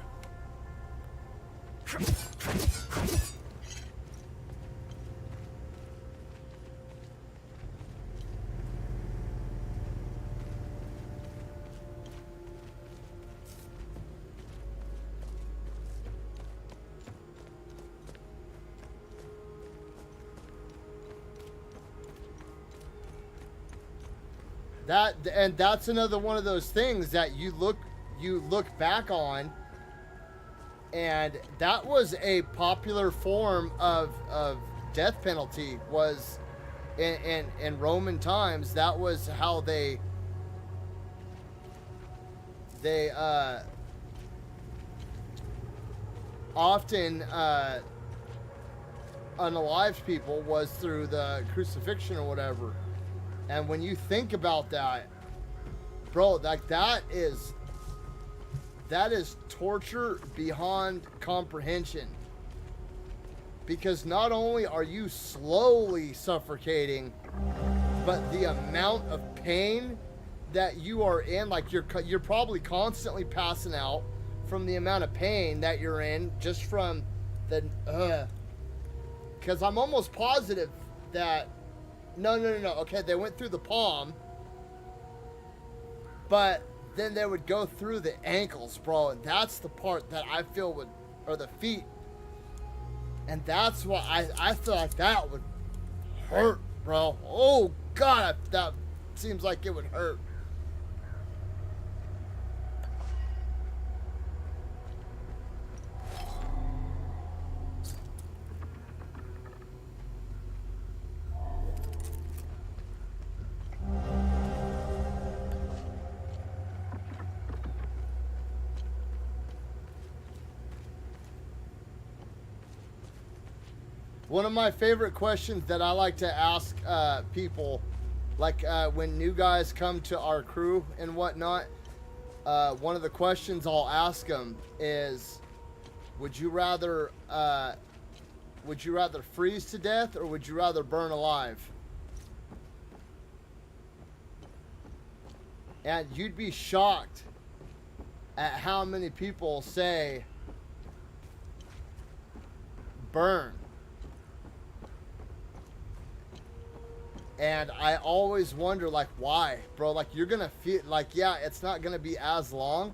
S1: That's another one of those things that you look back on, and that was a popular form of death penalty, was in Roman times. That was how they often unalived people, was through the crucifixion or whatever. And when you think about that, bro, like that is torture beyond comprehension. Because not only are you slowly suffocating, but the amount of pain that you are in, like you're probably constantly passing out from the amount of pain that you're in just from the because I'm almost positive that no, okay, they went through the palm, but then they would go through the ankles, bro, and that's the part that I feel would, or the feet, and that's what I feel like that would hurt, bro. Oh god, that seems like it would hurt. One of my favorite questions that I like to ask people, like when new guys come to our crew and whatnot, one of the questions I'll ask them is, would you rather freeze to death or would you rather burn alive? And you'd be shocked at how many people say burn. And I always wonder, like, why, bro? Like, you're gonna feel like, yeah, it's not gonna be as long,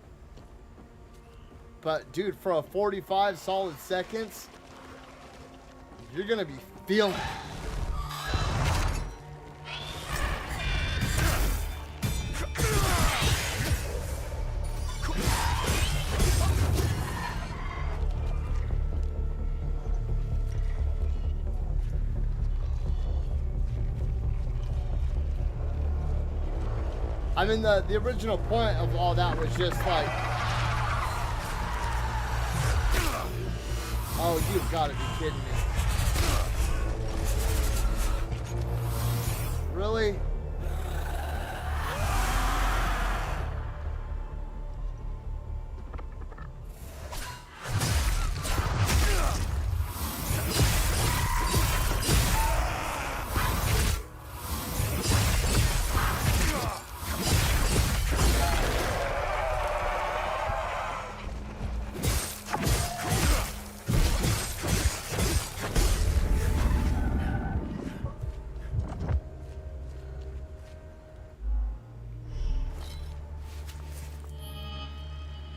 S1: but dude, for a 45 solid seconds, you're gonna be feeling it. I mean, the original point of all that was just like, oh, you've got to be kidding me. Really?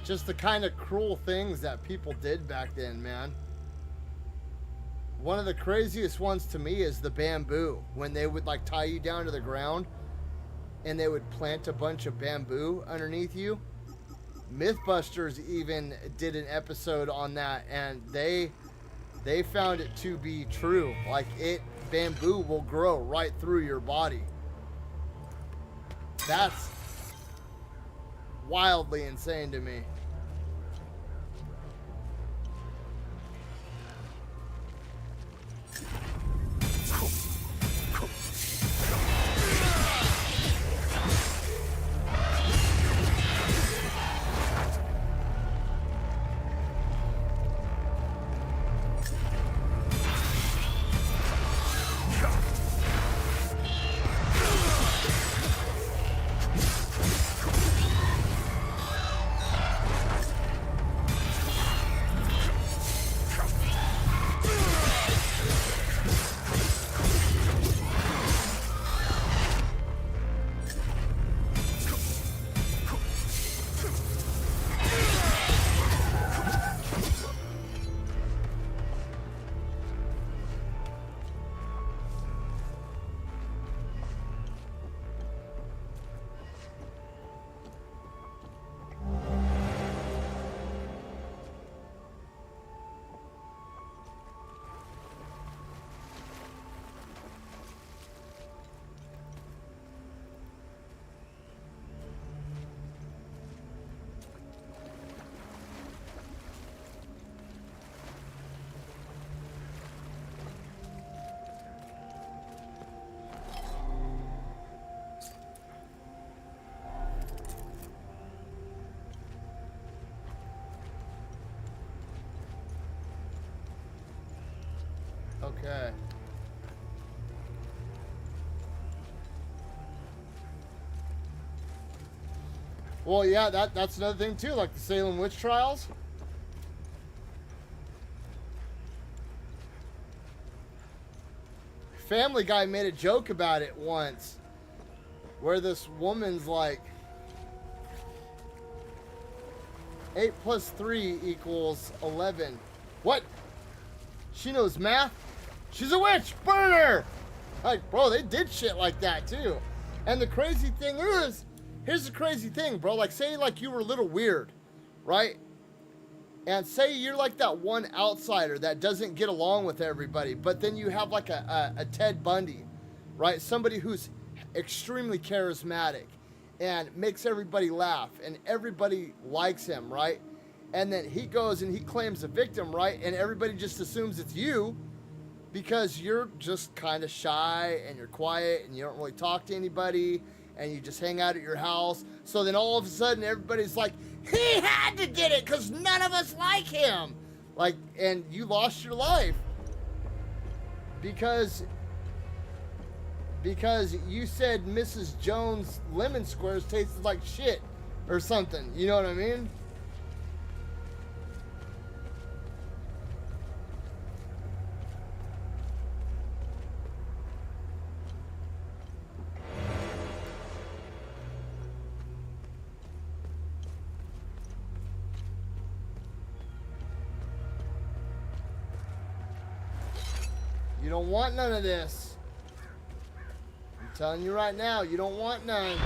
S1: Just the kind of cruel things that people did back then, man. One of the craziest ones to me is the bamboo. When they would like tie you down to the ground and they would plant a bunch of bamboo underneath you. Mythbusters even did an episode on that, and they found it to be true. Like, bamboo will grow right through your body. That's wildly insane to me. Okay. Well, yeah, that's another thing too, like the Salem witch trials. Family Guy made a joke about it once, where this woman's like, 8 plus 3 equals 11. What? She knows math? She's a witch! Burn her! Like, bro, they did shit like that too. And the crazy thing is, here's the crazy thing, bro. Like, say like you were a little weird, right? And say you're like that one outsider that doesn't get along with everybody, but then you have like a Ted Bundy, right? Somebody who's extremely charismatic and makes everybody laugh and everybody likes him, right? And then he goes and he claims a victim, right? And everybody just assumes it's you because you're just kind of shy and you're quiet and you don't really talk to anybody and you just hang out at your house. So then all of a sudden everybody's like, he had to get it because none of us like him. Like, and you lost your life because you said Mrs. Jones lemon squares tasted like shit or something. You know what I mean? You don't want none of this. I'm telling you right now, you don't want none.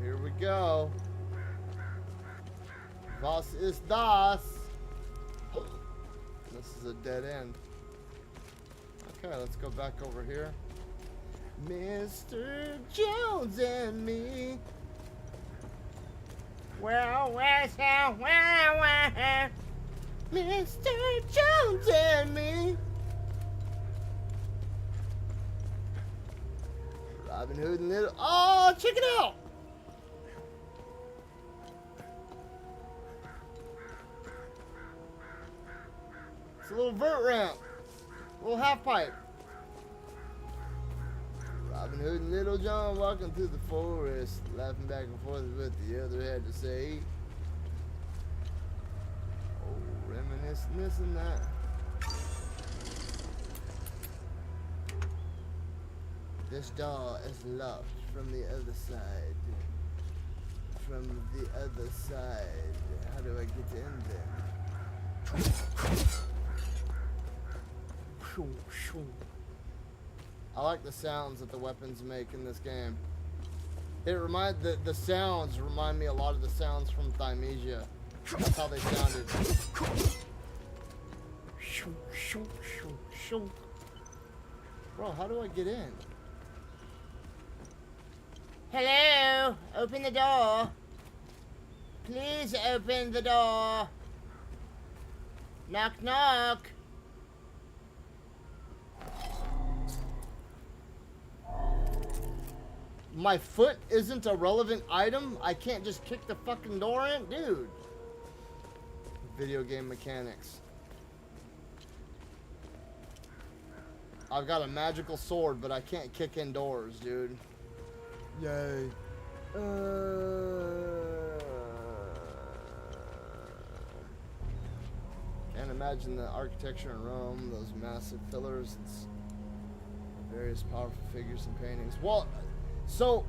S1: Here we go. Was ist das? This is a dead end. Okay, let's go back over here. Mr. Jones and me.
S7: Well,
S1: Mr. Jones and me. Robin Hood and Little. Oh, check it out. It's a little vert ramp. A little half pipe. Robin Hood and Little John walking through the forest, laughing back and forth with the other had to say. Oh, reminiscing this and that. This door is locked from the other side. From the other side. How do I get in there? I like the sounds that the weapons make in this game. The sounds remind me a lot of the sounds from Thymesia. That's how they sounded. Bro, how do I get in?
S7: hello, open the door. Please open the door. Knock, knock.
S1: My foot isn't a relevant item? I can't just kick the fucking door in? Dude. Video game mechanics. I've got a magical sword, but I can't kick in doors, dude. Yay. Can't imagine the architecture in Rome, those massive pillars. It's Various powerful figures and paintings. Well, so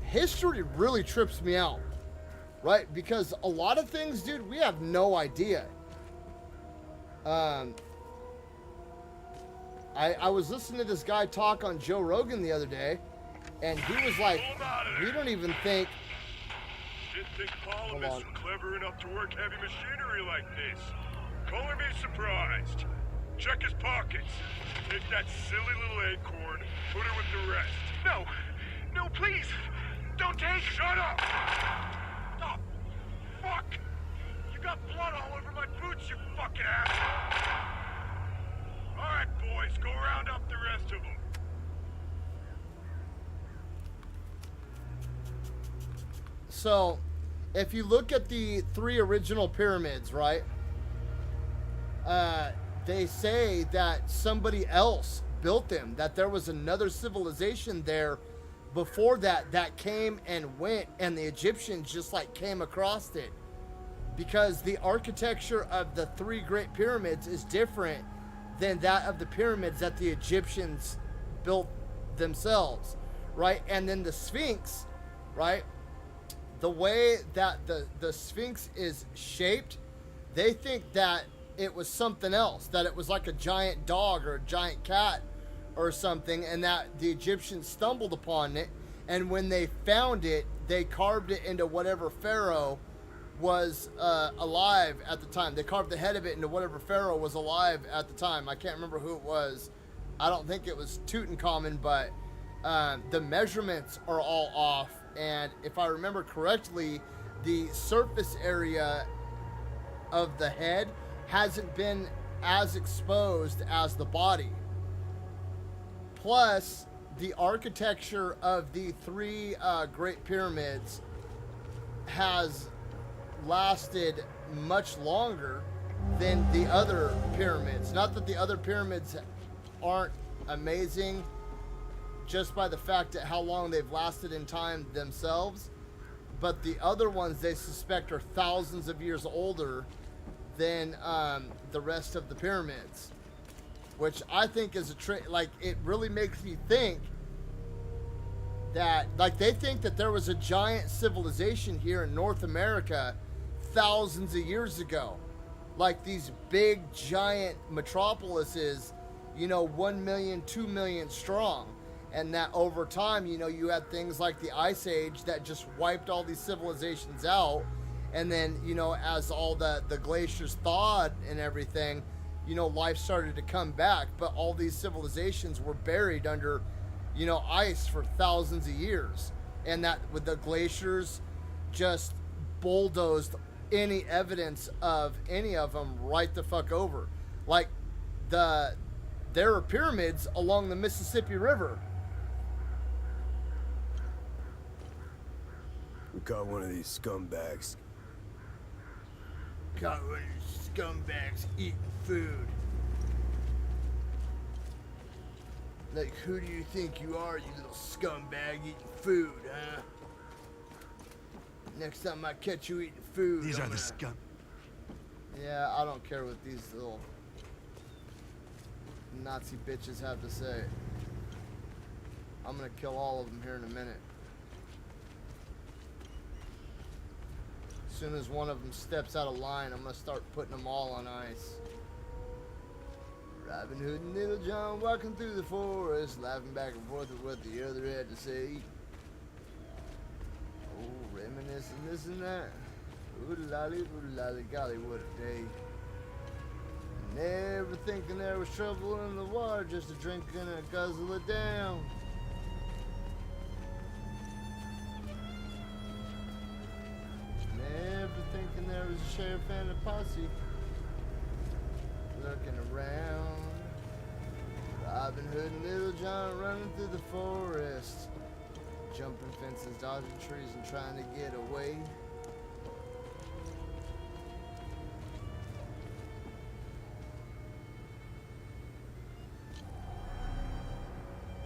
S1: history really trips me out, right? Because a lot of things, dude, we have no idea. I was listening to this guy talk on Joe Rogan the other day, and he was like, we don't even think...
S15: Didn't think Parliament was clever enough to work heavy machinery like this. Color me surprised. Check his pockets. Take that silly little acorn, put her with the rest. No, no, please, don't take. Shut up! Oh, fuck! You got blood all over my boots, you fucking asshole! All right, boys, go round up the rest of them.
S1: So, if you look at the 3 original pyramids, right? They say that somebody else built them, that there was another civilization there before that came and went, and the Egyptians just like came across it. Because the architecture of the 3 Great Pyramids is different than that of the pyramids that the Egyptians built themselves, right? And then the Sphinx, right? The way that the Sphinx is shaped, they think that it was something else, that it was like a giant dog or a giant cat or something, and that the Egyptians stumbled upon it, and when they found it, they carved it into whatever pharaoh was alive at the time. They carved the head of it into whatever pharaoh was alive at the time. I can't remember who it was. I don't think it was Tutankhamun, but the measurements are all off, and if I remember correctly, the surface area of the head hasn't been as exposed as the body. Plus, the architecture of the 3 Great Pyramids has lasted much longer than the other pyramids. Not that the other pyramids aren't amazing, just by the fact that how long they've lasted in time themselves, but the other ones they suspect are thousands of years older than the rest of the pyramids, which I think is like, it really makes me think that, like, they think that there was a giant civilization here in North America thousands of years ago, like these big giant metropolises, you know, 1 million, 2 million strong, and that over time, you know, you had things like the Ice Age that just wiped all these civilizations out. And then, you know, as all the glaciers thawed and everything, you know, life started to come back. But all these civilizations were buried under, you know, ice for thousands of years. And that with the glaciers just bulldozed any evidence of any of them right the fuck over. Like, there are pyramids along the Mississippi River.
S8: We caught one of these scumbags.
S1: Caught one of these scumbags eating food. Like, who do you think you are, you little scumbag eating food, huh? Next time I catch you eating food,
S12: These are the scum.
S1: Yeah, I don't care what these little Nazi bitches have to say. I'm gonna kill all of them here in a minute. As soon as one of them steps out of line, I'm gonna start putting them all on ice. Robin Hood and Little John walking through the forest, laughing back and forth at what the other had to say. Oh, reminiscing this and that. Oodalali, golly, what a day. Never thinking there was trouble in the water, just a drink and a guzzle it down. Never thinking there was a sheriff and a posse looking around. Robin Hood and Little John running through the forest, jumping fences, dodging trees, and trying to get away.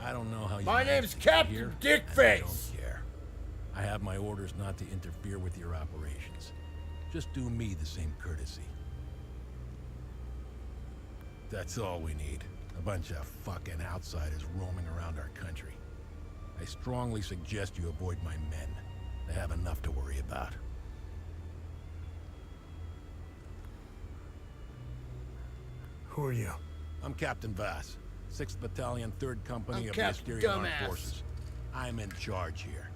S16: I don't know how you...
S1: My name's Captain Dickface!
S16: I don't care. I have my orders not to interfere with your operations. Just do me the same courtesy. That's all we need. A bunch of fucking outsiders roaming around our country. I strongly suggest you avoid my men. They have enough to worry about.
S13: Who are you?
S16: I'm Captain Vass, 6th Battalion, 3rd Company
S1: I'm
S16: of
S1: Captain
S16: Mysterian Armed
S1: Dumbass.
S16: Forces. I'm in charge here.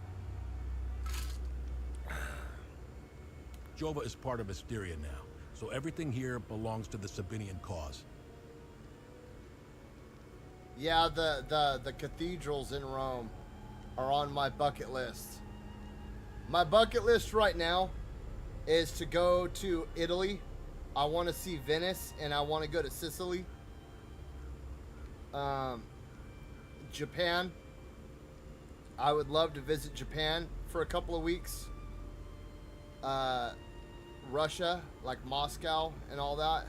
S16: Jova is part of Mysteria now, so everything here belongs to the Sabinian cause.
S1: Yeah, the cathedrals in Rome are on my bucket list. My bucket list right now is to go to Italy. I want to see Venice, and I want to go to Sicily. Japan. I would love to visit Japan for a couple of weeks. Russia, like Moscow and all that.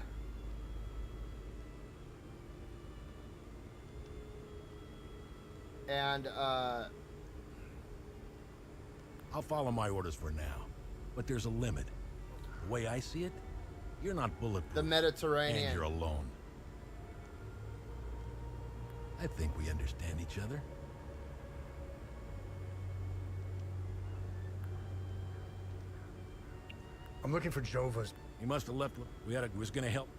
S1: And
S16: I'll follow my orders for now, but there's a limit. The way I see it, you're not bulletproof.
S1: the Mediterranean.
S16: And you're alone. I think we understand each other.
S13: I'm looking for Jova's.
S16: He must have left. Was gonna help.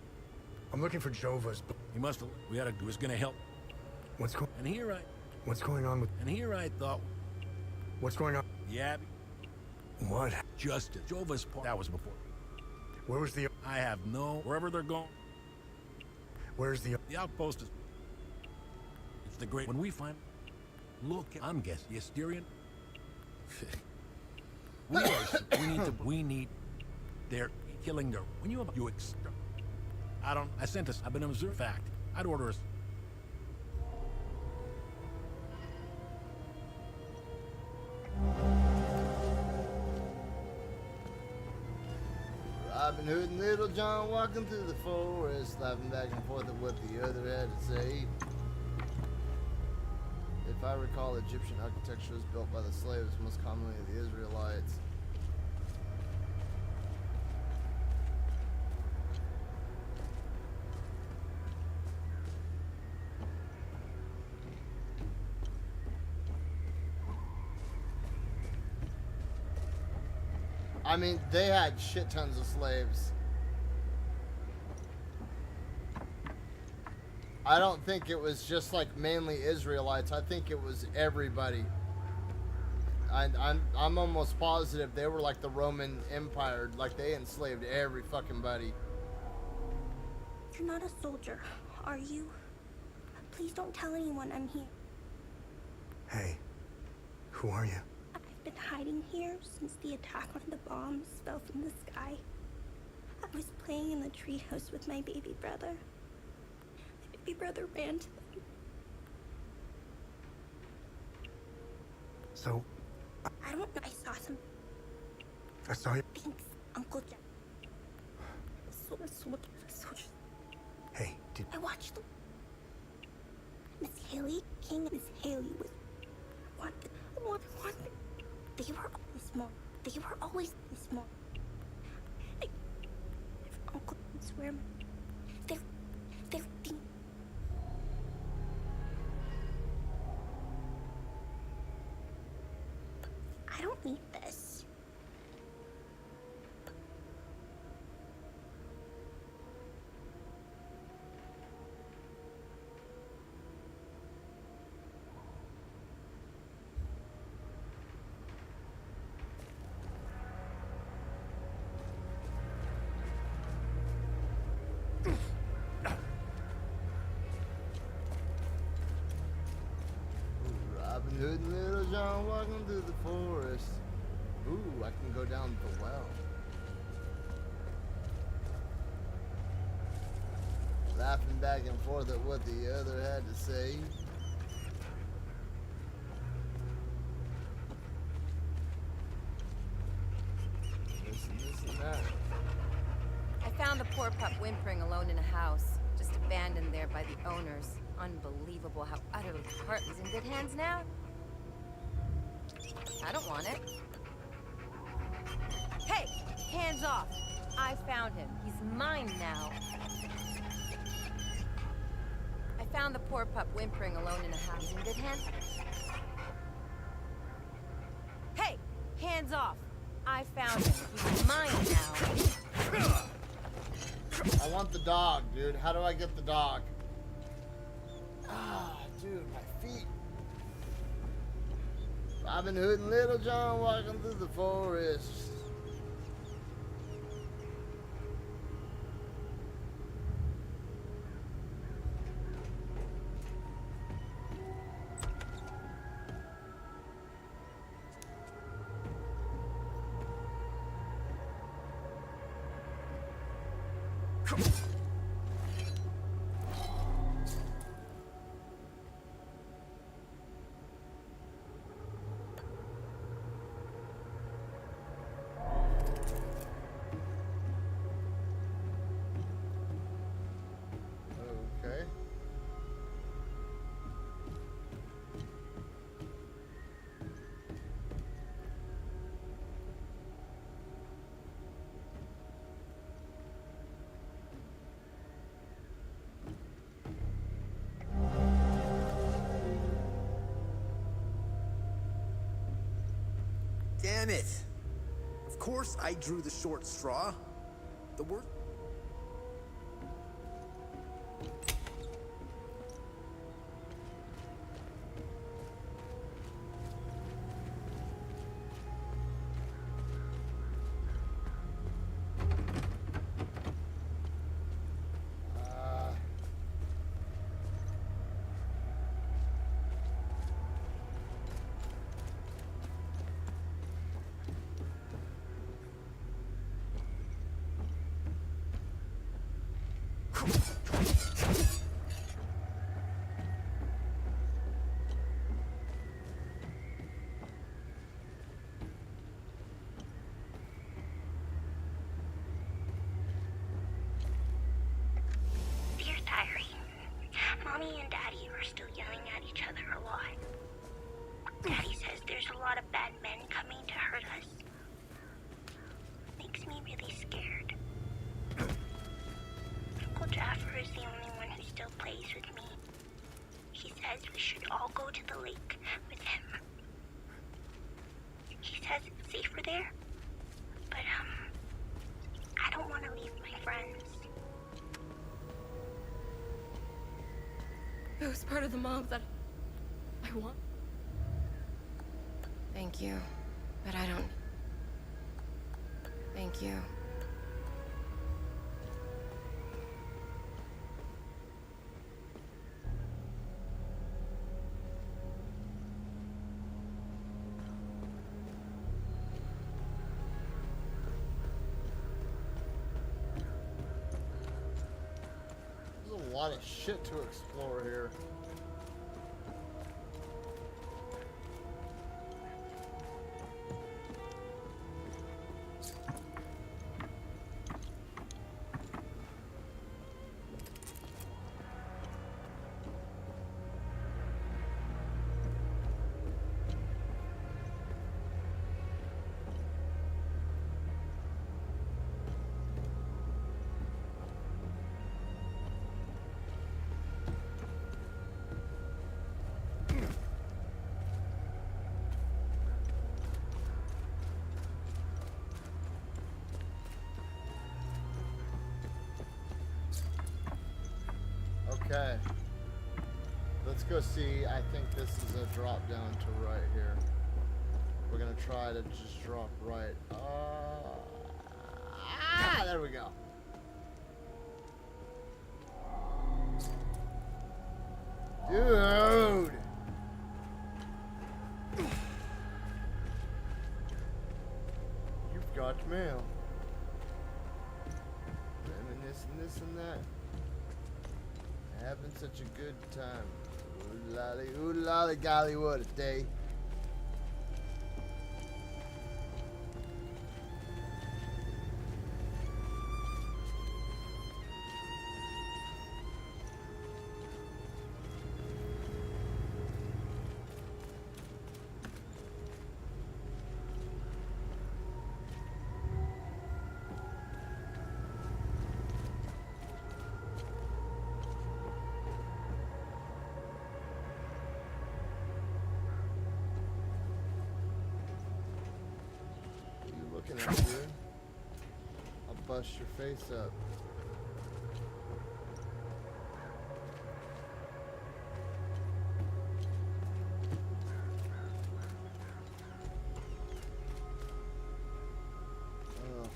S13: I'm looking for Jova's.
S16: He must have. Was gonna help.
S13: What's going?
S16: And here
S13: What's going on with?
S16: And here I thought.
S13: What's going on?
S16: Yeah.
S13: What?
S16: Justice. Jova's part. That was before.
S13: Where was the?
S16: I have no. Wherever they're going.
S13: Where's the?
S16: The outpost is. It's the great. When we find. Look. I'm guessing. The Asterian. We need. They're killing their. When you I sent us. I've been observed. Fact. I'd order us.
S1: Robin Hood and Little John walking through the forest, laughing back and forth at what the other had to say. If I recall, Egyptian architecture was built by the slaves, most commonly the Israelites. I mean, they had shit tons of slaves. I don't think it was just like mainly Israelites. I think it was everybody. I'm almost positive they were like the Roman Empire, like they enslaved every fucking buddy.
S17: You're not a soldier, are you? Please don't tell anyone I'm here.
S13: Hey, who are you?
S17: I've been hiding here since the attack when the bombs fell from the sky. I was playing in the treehouse with my baby brother. My baby brother ran to them.
S13: So,
S17: I don't know. I saw some.
S13: I saw you.
S17: Thanks, Uncle Jack.
S13: Hey, did
S17: I watched them. Miss Haley, King, Miss Haley was wanted. They were always small. They were always small. Uncle, I swear, they're I don't need this.
S1: Robin Hood and Little John walking through the forest. Ooh, I can go down the well. Laughing back and forth at what the other had to say. This and that.
S18: I found the poor pup whimpering alone in a house, just abandoned there by the owners. Unbelievable how utterly heartless. In good hands now? I don't want it. Hey, hands off. I found him. He's mine now. I found found the poor pup whimpering alone in a house. In good hands? Hey! Hands off! I found him. He's mine now.
S1: I want the dog, dude. How do I get the dog? Ah, dude, my feet. Robin Hood and Little John walking through the forest. Okay.
S19: Damn it! Of course I drew the short straw. The worst.
S17: Dear Diary, Mommy and Daddy are still yelling at each other a lot. Daddy says there's a lot of bad men coming to hurt us. Makes me really scared. Uncle Jaffer is the only one who still plays with me. He says we should all go to the lake with him. He says it's safer there, but I don't want to leave my friends.
S6: It was part of the mob that I want.
S18: Thank you. But I don't... Thank you.
S1: There's a lot of shit to explore here. Okay. Let's go see. I think this is a drop down to right here. We're gonna try to just drop right. There we go. Dude. You've got mail. Reminiscing this and that. Having such a good time. Ooh lolly golly, what a day. bust your face up. Oh.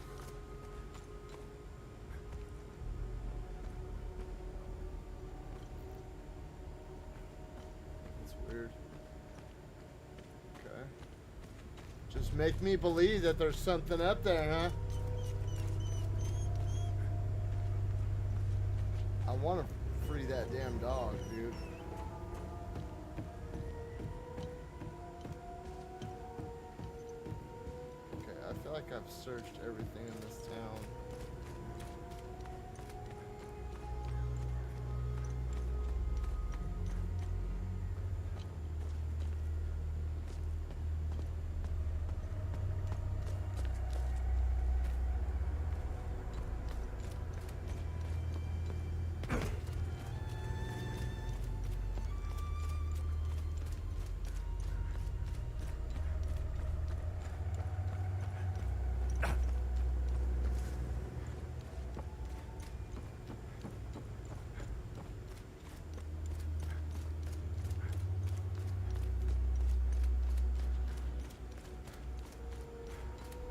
S1: That's weird. Okay. Just make me believe that there's something up there, huh? I want to free that damn dog, dude. Okay, I feel like I've searched everything in this town.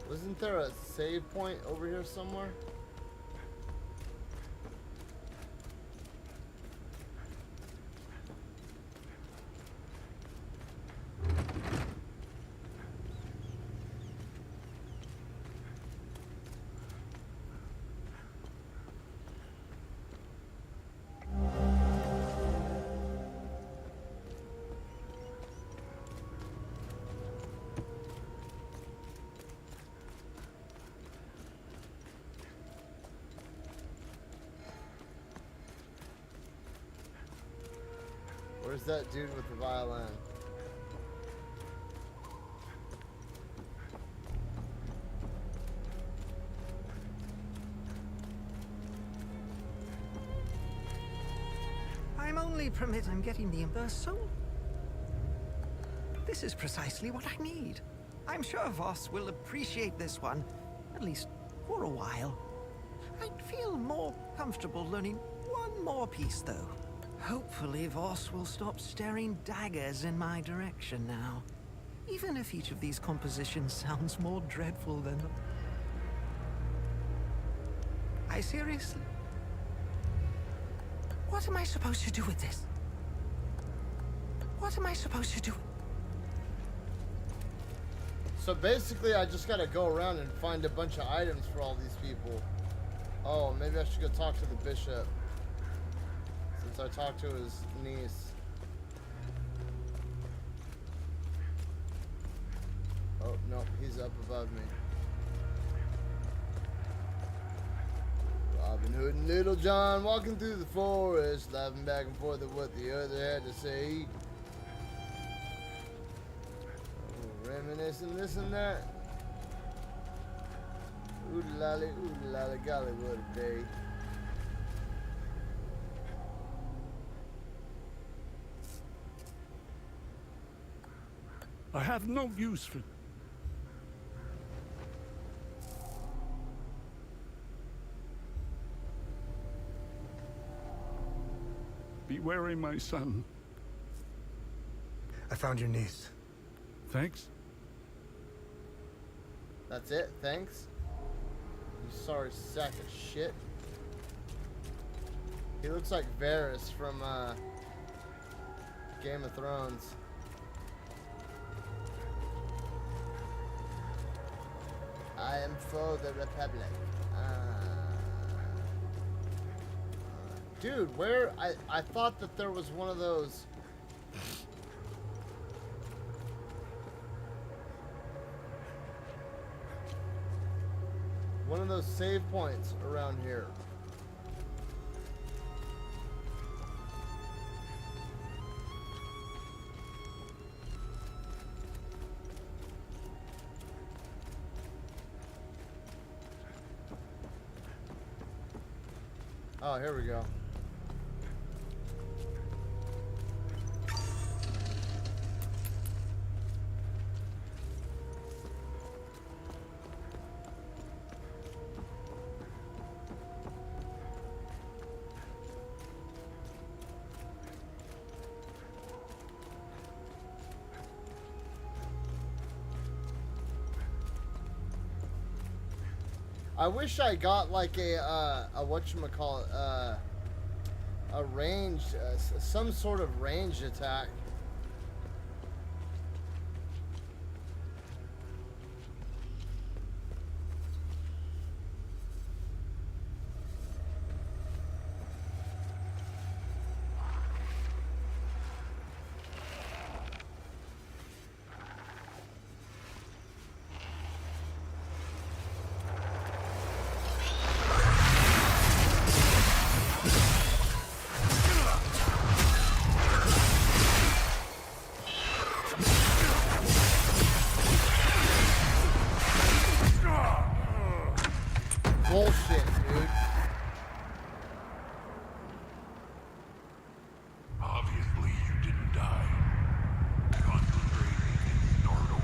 S1: Wasn't there a save point over here somewhere? Where's that dude with the violin?
S10: I'm only permitted. I'm getting the soul. This is precisely what I need. I'm sure Voss will appreciate this one, at least for a while. I'd feel more comfortable learning one more piece, though. Hopefully Voss will stop staring daggers in my direction now. Even if each of these compositions sounds more dreadful than... I seriously... What am I supposed to do with this? What am I supposed to do?
S1: So basically I just gotta go around and find a bunch of items for all these people. Oh, maybe I should go talk to the bishop. I talked to his niece. Oh, no, he's up above me. Robin Hood and Little John walking through the forest, laughing back and forth at what the other had to say. Oh, reminiscing this and that. Ooh lolly, golly, what a day.
S12: I have no use for... Be wary, my son.
S13: I found your niece.
S12: Thanks.
S1: That's it? Thanks? You sorry sack of shit. He looks like Varys from Game of Thrones. I am for the Republic. Dude, where? I thought that there was one of those. One of those save points around here. Oh, here we go. I wish I got like a whatchamacallit, a ranged, some sort of ranged attack. Bullshit, dude.
S12: Obviously, you didn't die. Concentrate and start over.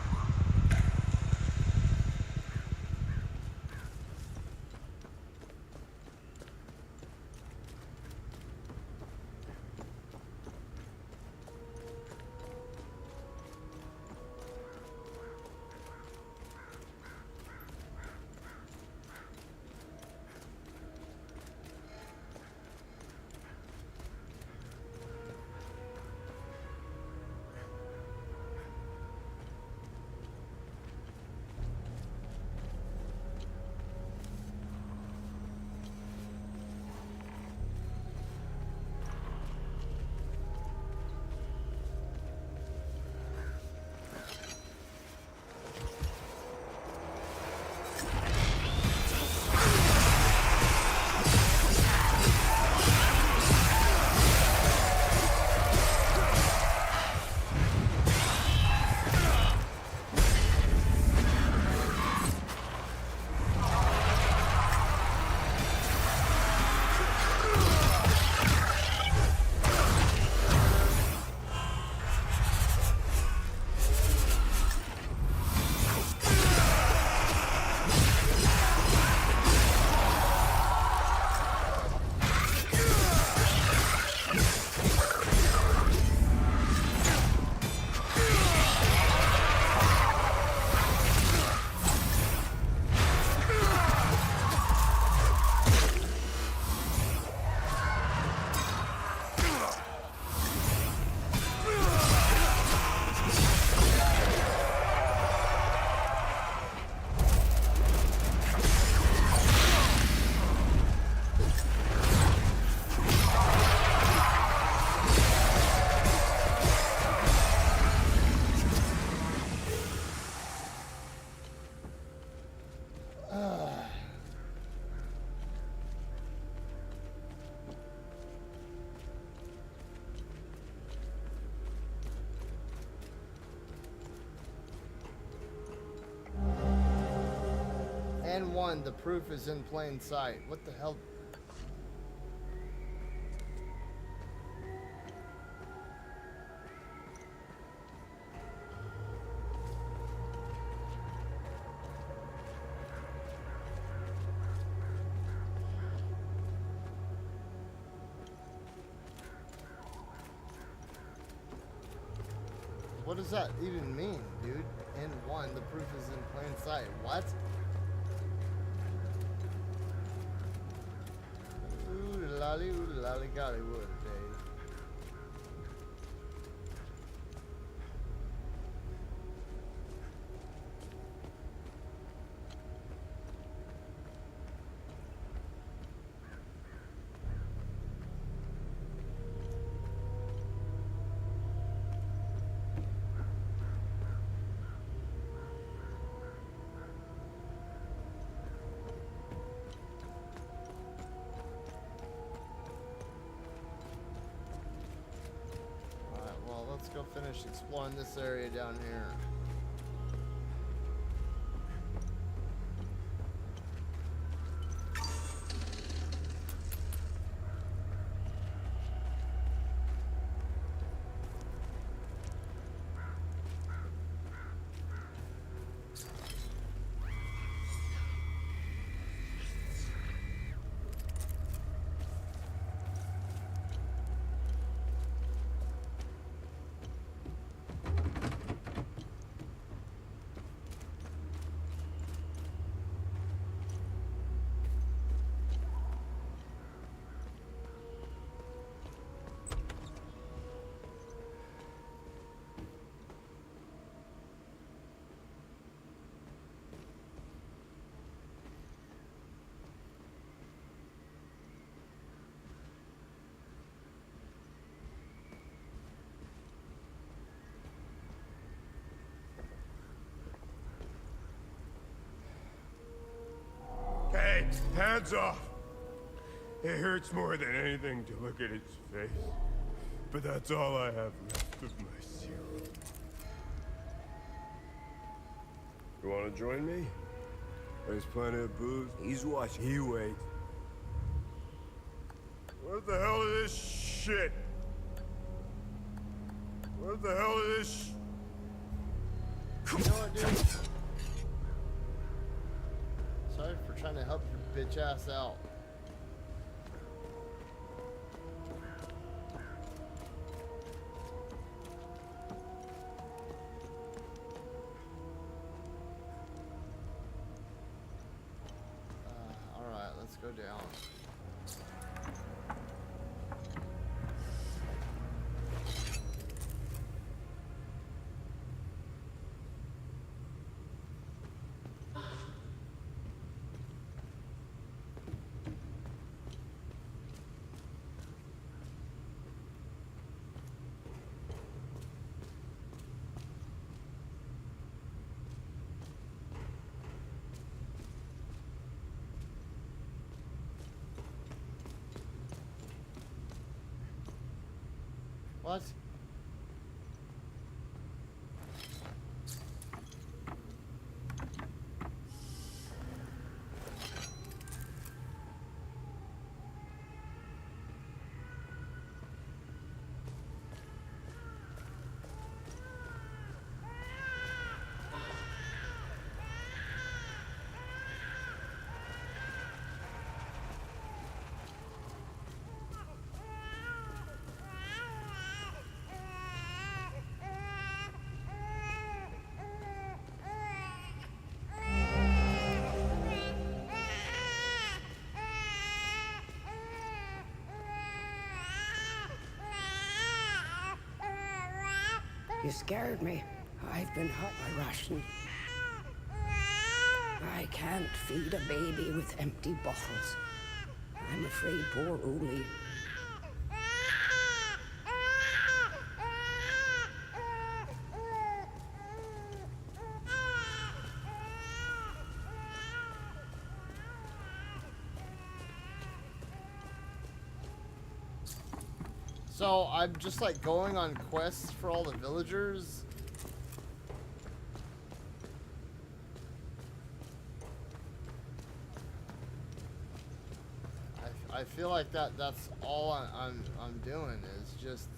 S12: N1, the proof is in plain sight. What the hell? What does that even mean, dude? N1, the proof is in plain sight. What? Ooh lolly golly wood, Dave. Let's go finish exploring this area down here.
S15: Hey, hands off! It hurts more than anything to look at its face. But that's all I have left of my serum. You wanna join me? There's plenty of booze.
S8: He's watching.
S15: He waits. What the hell is this shit? What the hell is this?
S1: You know what, dude? Sorry for trying to help your bitch ass out. Alright, let's go down. What?
S7: You scared me. I've been hot by ration. I can't feed a baby with empty bottles. I'm afraid poor Uli.
S1: So I'm just like going on quests for all the villagers. I feel like that's all I'm doing is just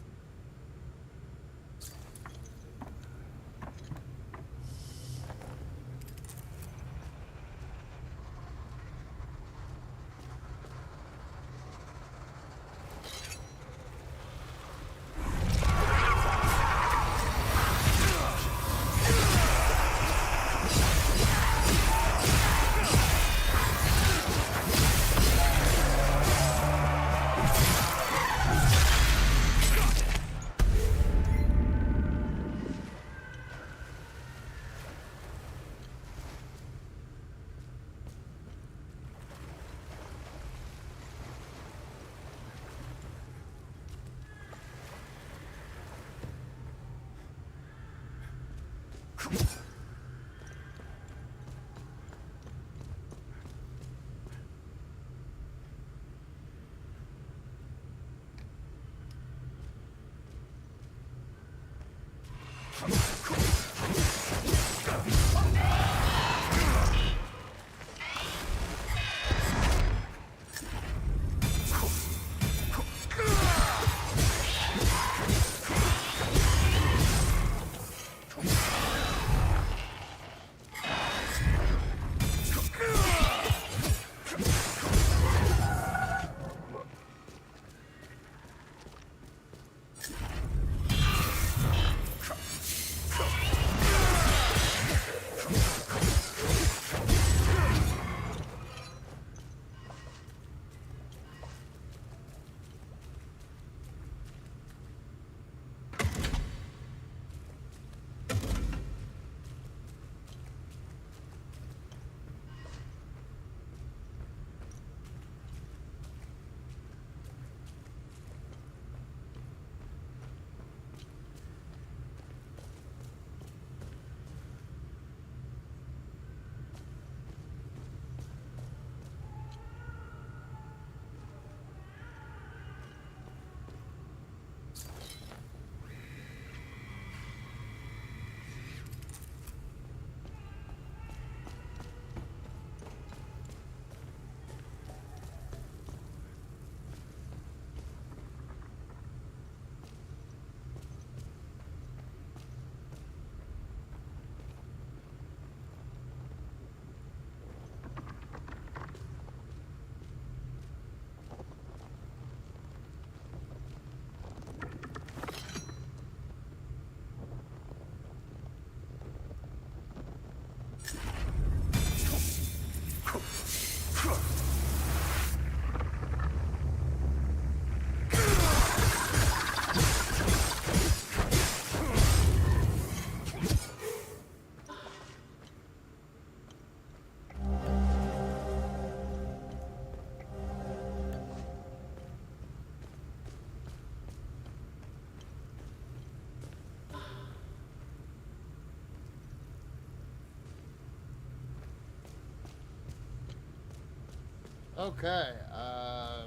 S1: Okay, I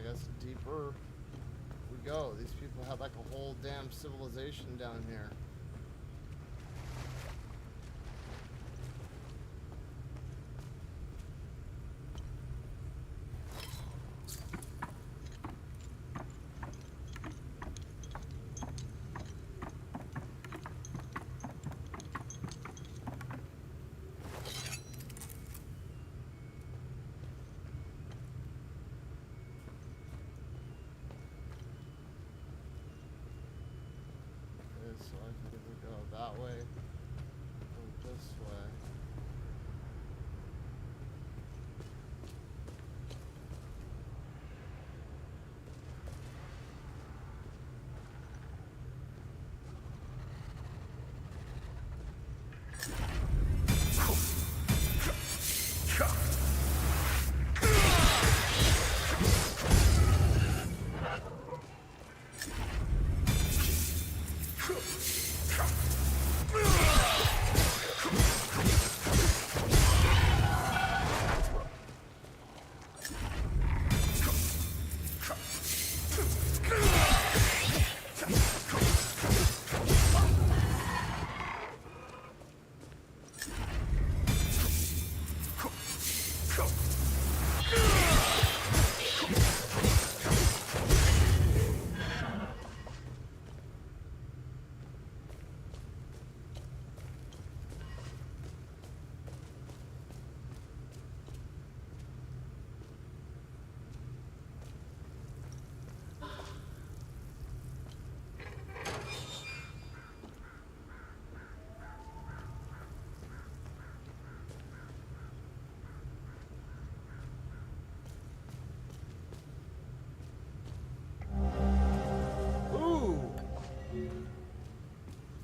S1: guess deeper we go. These people have like a whole damn civilization down here. So I can either go that way or this way.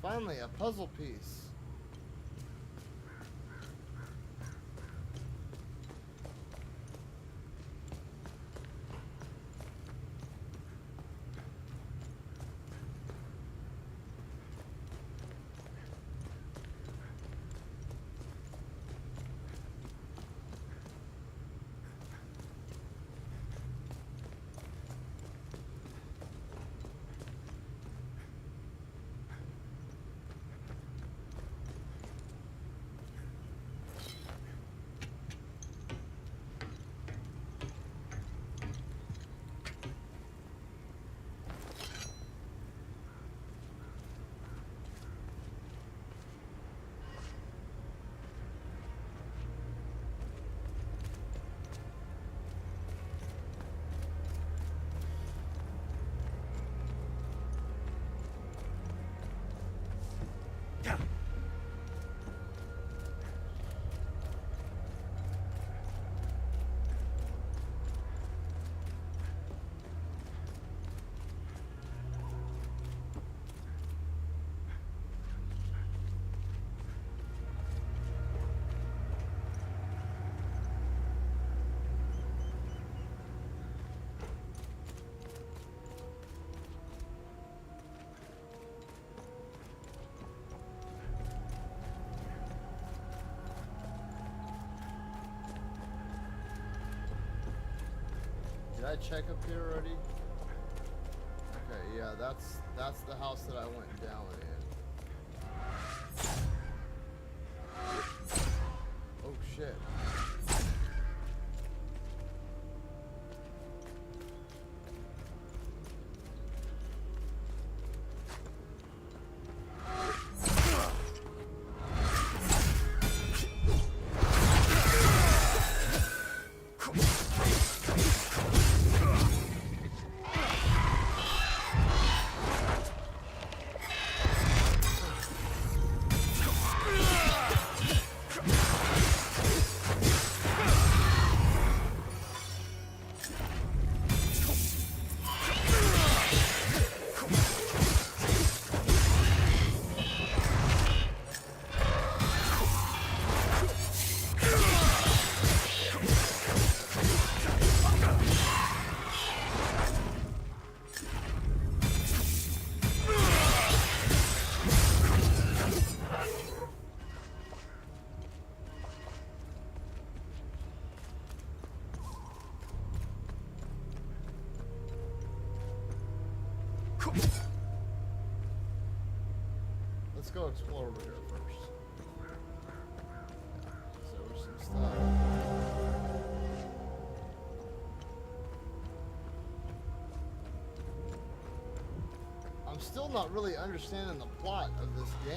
S1: Finally, a puzzle piece. Did I check up here already? Okay, yeah, that's the house that I went down in. Oh shit. let's go explore over here first. So there's some stuff. I'm still not really understanding the plot of this game.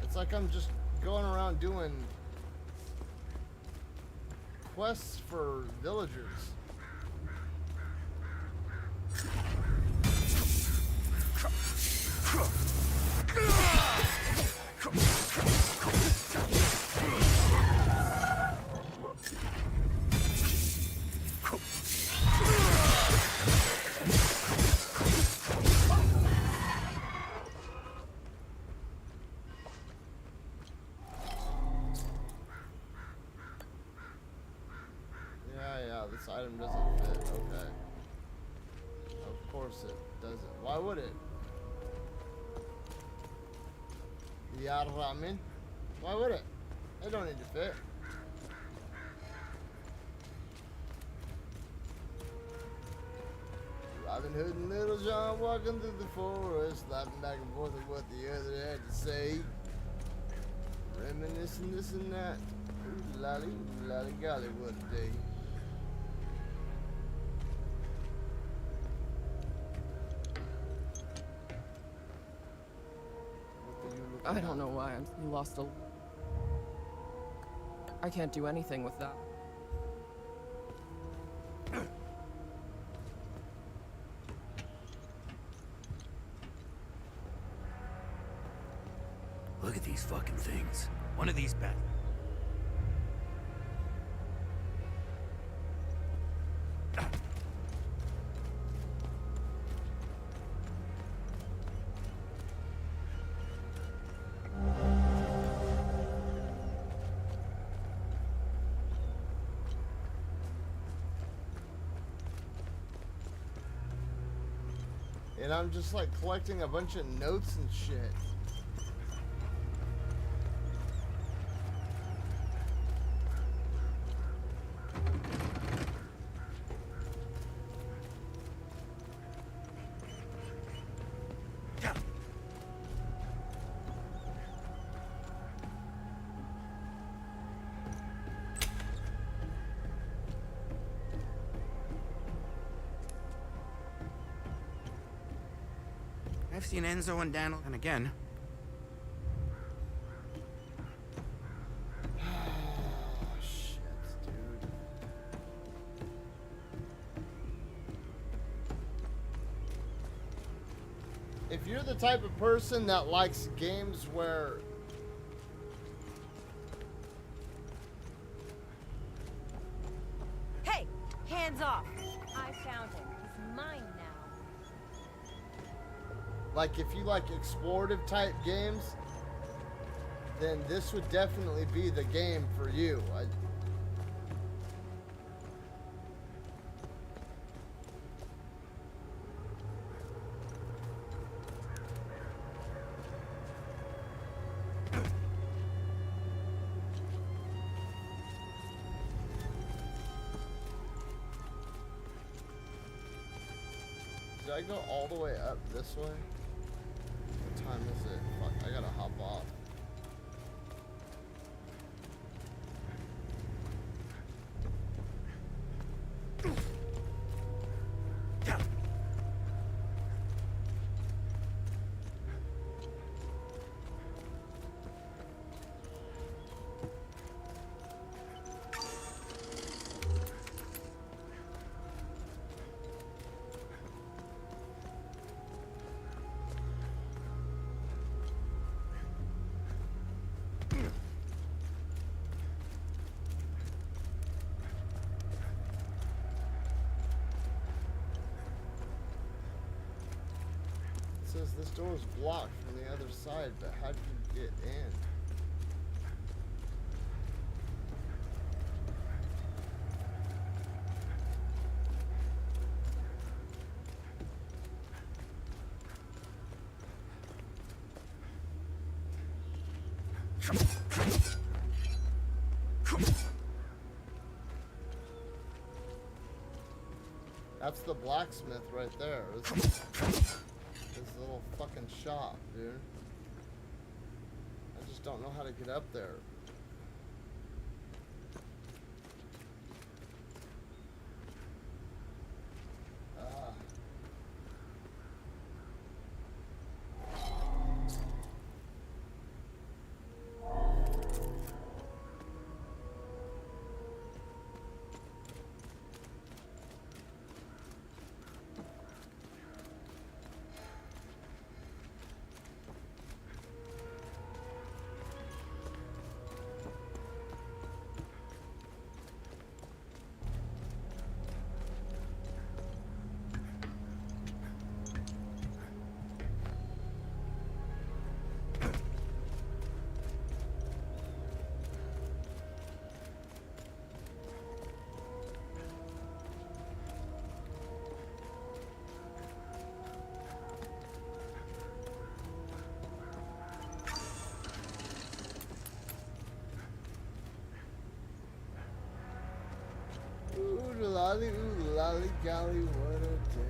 S1: It's like I'm just going around doing quests for villagers. This item doesn't fit. Okay. Of course it doesn't. Why would it? Yeah, ramen. Why would it? It don't need to fit. Robin Hood and Little John walking through the forest, laughing back and forth at what the other had to say. Reminiscing this and that. Ooh lolly, golly, what a day.
S6: I don't know why I'm lost a... I can't do anything with that.
S3: Look at these fucking things. One of these bad.
S1: And I'm just like collecting a bunch of notes and shit.
S3: I've seen Enzo and Daniel, and again.
S1: Oh, shit, dude. If you're the type of person that likes games where
S18: Hey, hands off. I found him. He's mine now.
S1: like if you like explorative type games, then this would definitely be the game for you. Did I go all the way up this way? What time is it? Fuck, I gotta hop off. It says this door is blocked from the other side, but how do you get in? That's the blacksmith right there. This little fucking shop, dude. I just don't know how to get up there. Ooh lolly golly, what a day.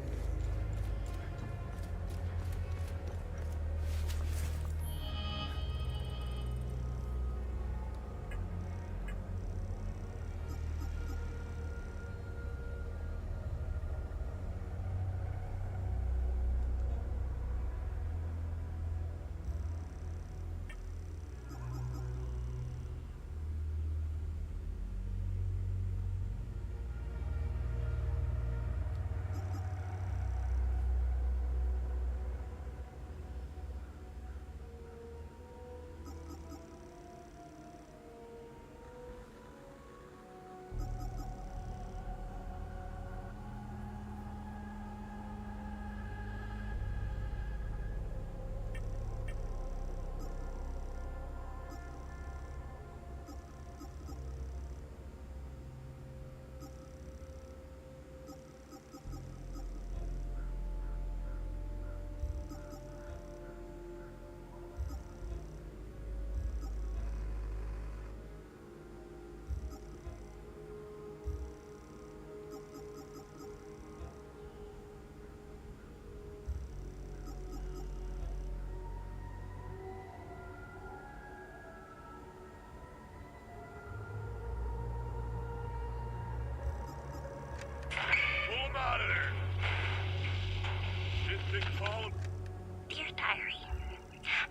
S17: Dear Diary,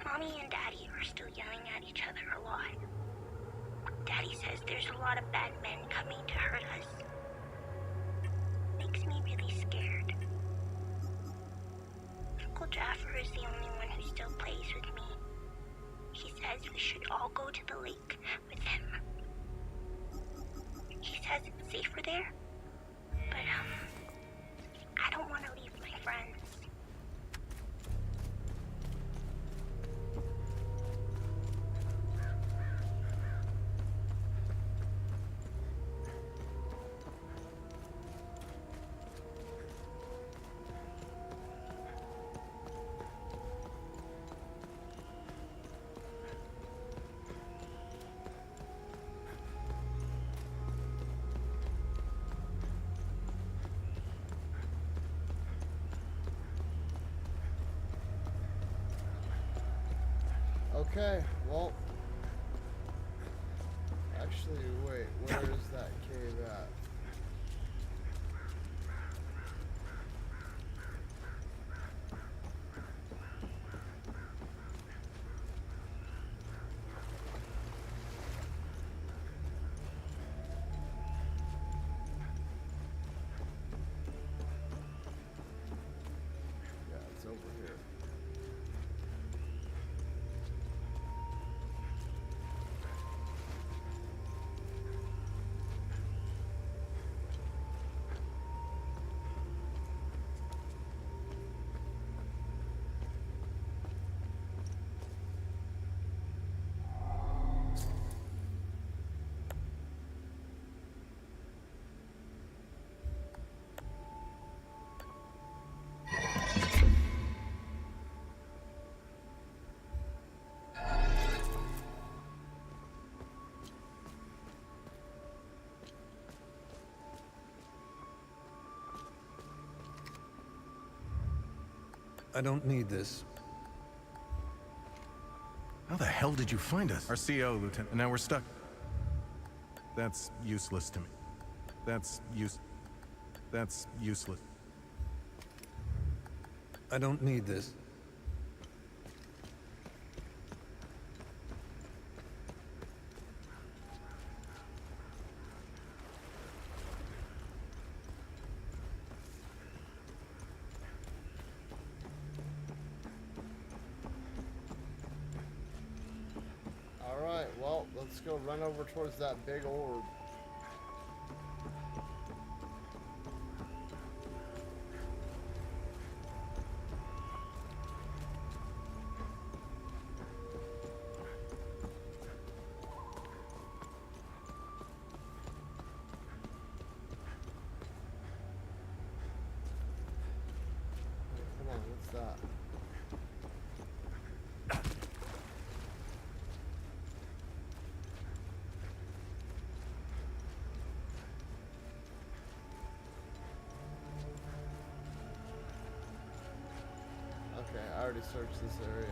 S17: Mommy and Daddy are still yelling at each other a lot. Daddy says there's a lot of bad men coming to hurt us. Makes me really scared. Uncle Jaffer is the only one who still plays with me. He says we should all go to the lake with him. He says it's safer there, but I don't want to leave my friends.
S1: Okay, well, actually, wait, where is that cave at? Yeah, it's over here.
S4: I don't need this.
S5: How the hell did you find us? Our CO, Lieutenant, and now we're stuck. That's useless to me. That's useless.
S4: I don't need this.
S1: Alright, well, let's go run over towards that big orb. Come on, what's that? Okay, I already searched this area.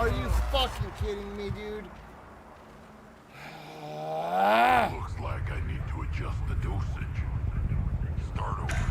S1: Are you fucking kidding me, dude?
S12: Looks like I need to adjust the dosage. Start over.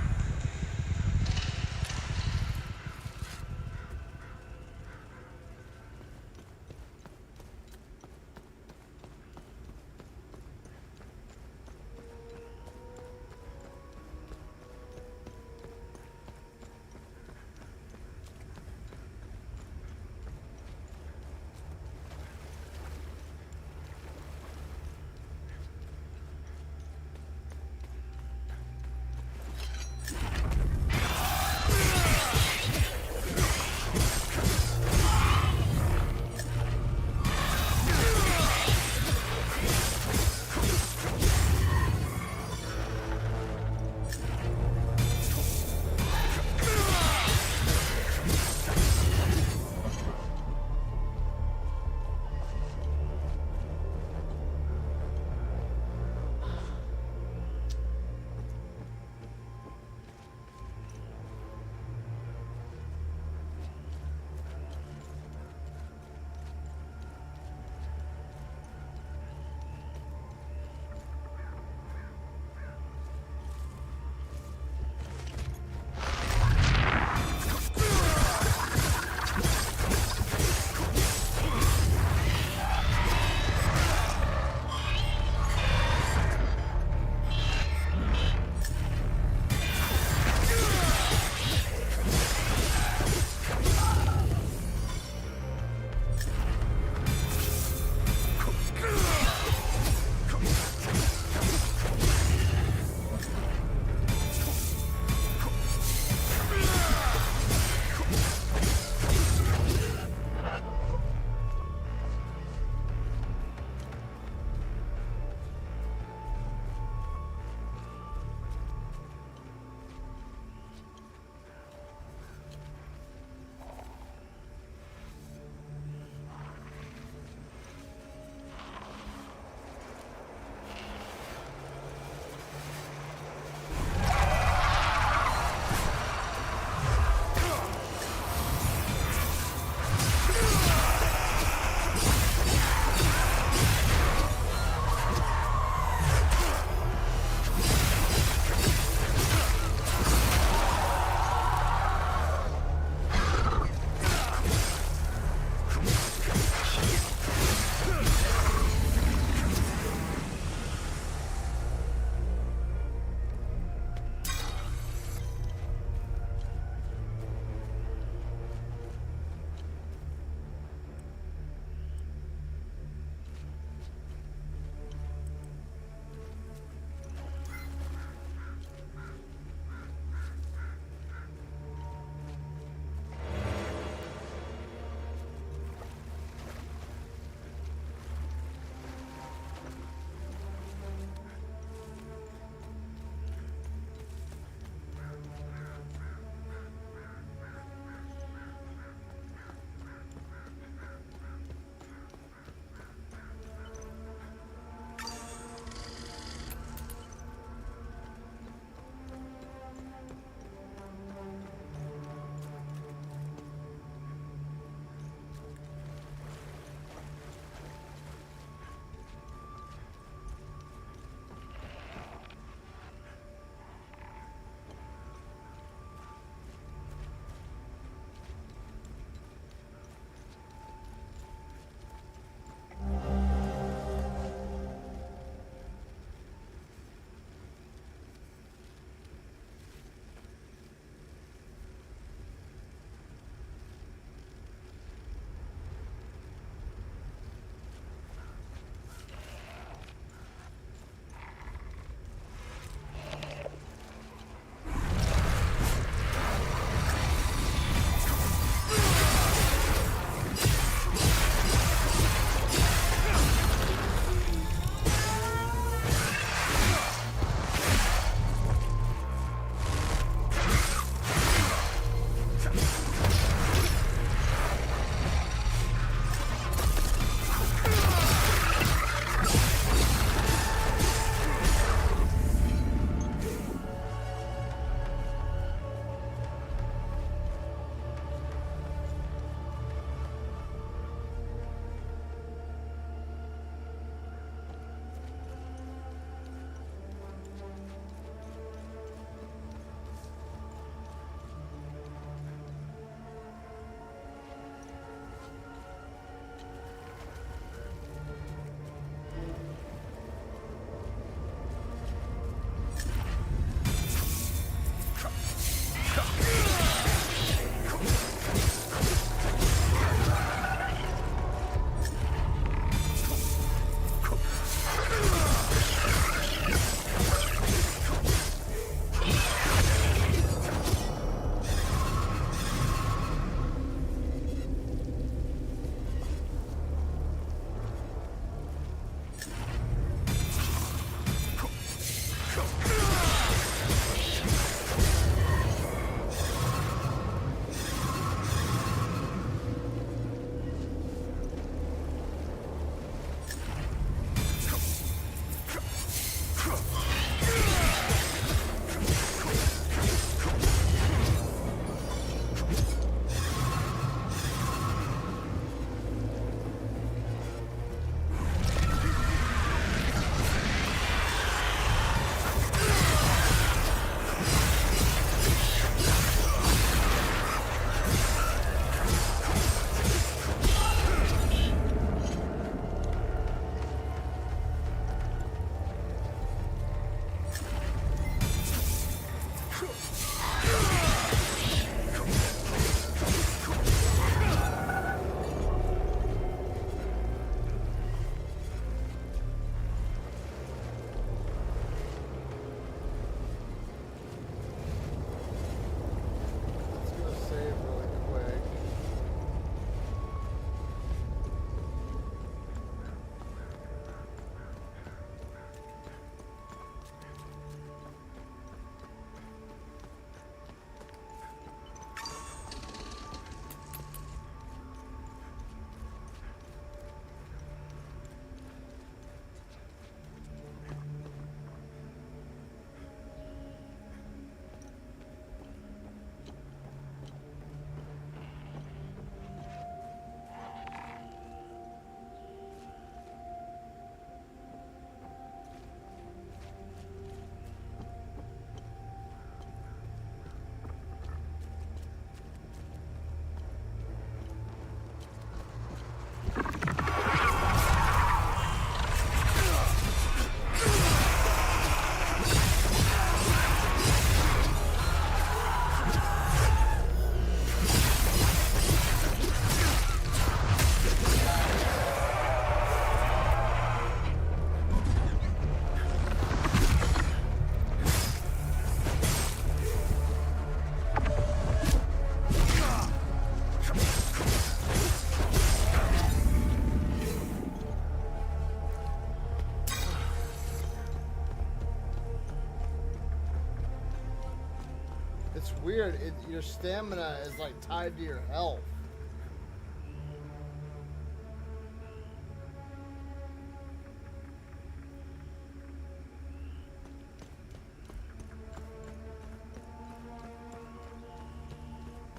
S1: it's weird. Your stamina is like tied to your health.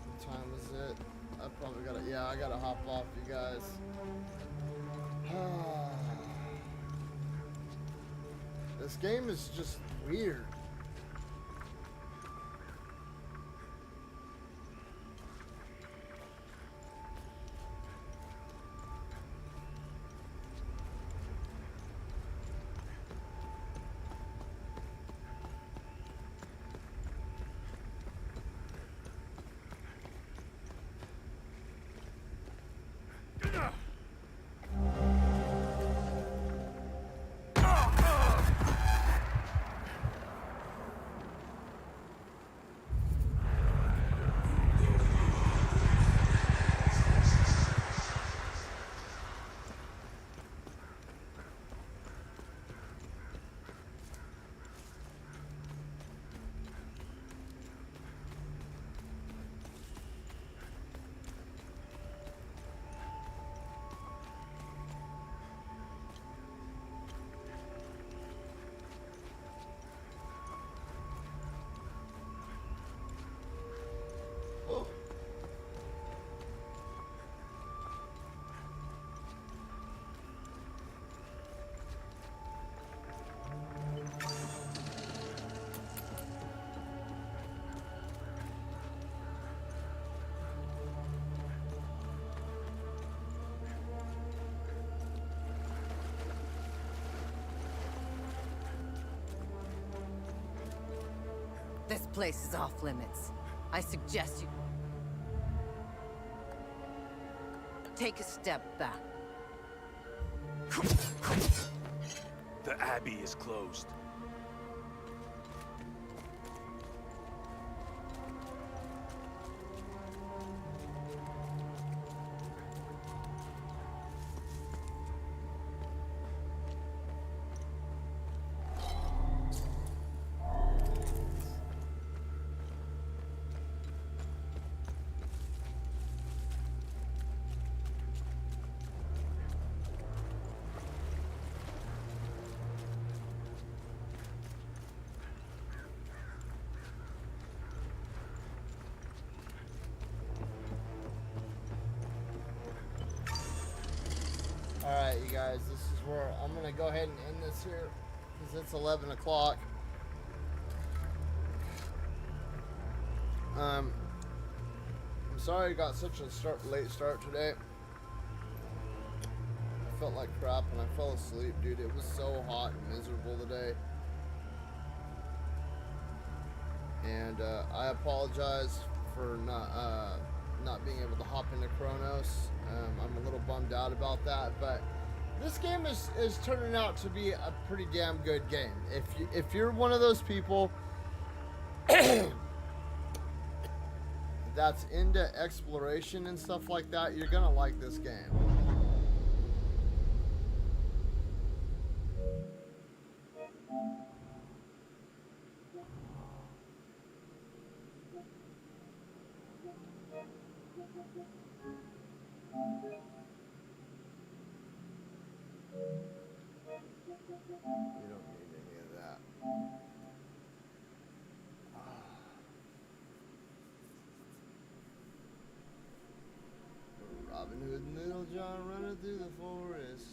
S1: What time is it? I probably gotta, yeah, I gotta hop off, you guys. This game is just weird.
S18: This place is off limits. I suggest you take a step back.
S20: The Abbey is closed.
S1: Alright, you guys, this is where I'm going to go ahead and end this here, because it's 11 o'clock. I'm sorry I got such a late start today. I felt like crap and I fell asleep, dude. It was so hot and miserable today. And I apologize for not being able to hop into Chronos. I'm a little bummed out about that, but this game is turning out to be a pretty damn good game. If you're one of those people that's into exploration and stuff like that, you're gonna like this game. You don't need any of that. Robin Hood and Little John running through the forest.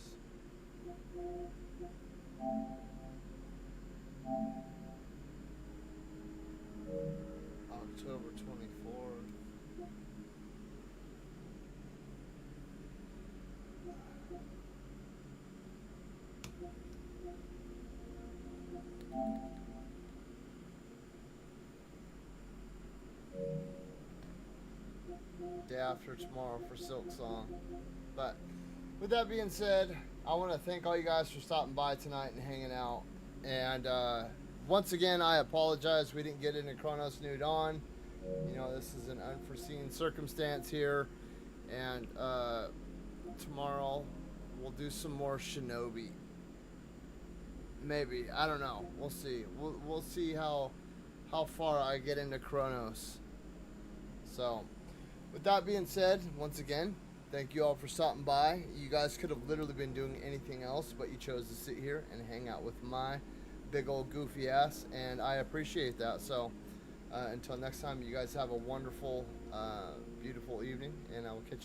S1: October 24th. Day after tomorrow for Silk Song. But with that being said, I want to thank all you guys for stopping by tonight and hanging out. And once again, I apologize we didn't get into Chronos New Dawn. You know, this is an unforeseen circumstance here. And tomorrow we'll do some more Shinobi. Maybe, I don't know. We'll see. We'll see how how far I get into Kronos. So, with that being said, once again, thank you all for stopping by. You guys could have literally been doing anything else, but you chose to sit here and hang out with my big old goofy ass, and I appreciate that. So, until next time, you guys have a wonderful, beautiful evening, and I will catch you.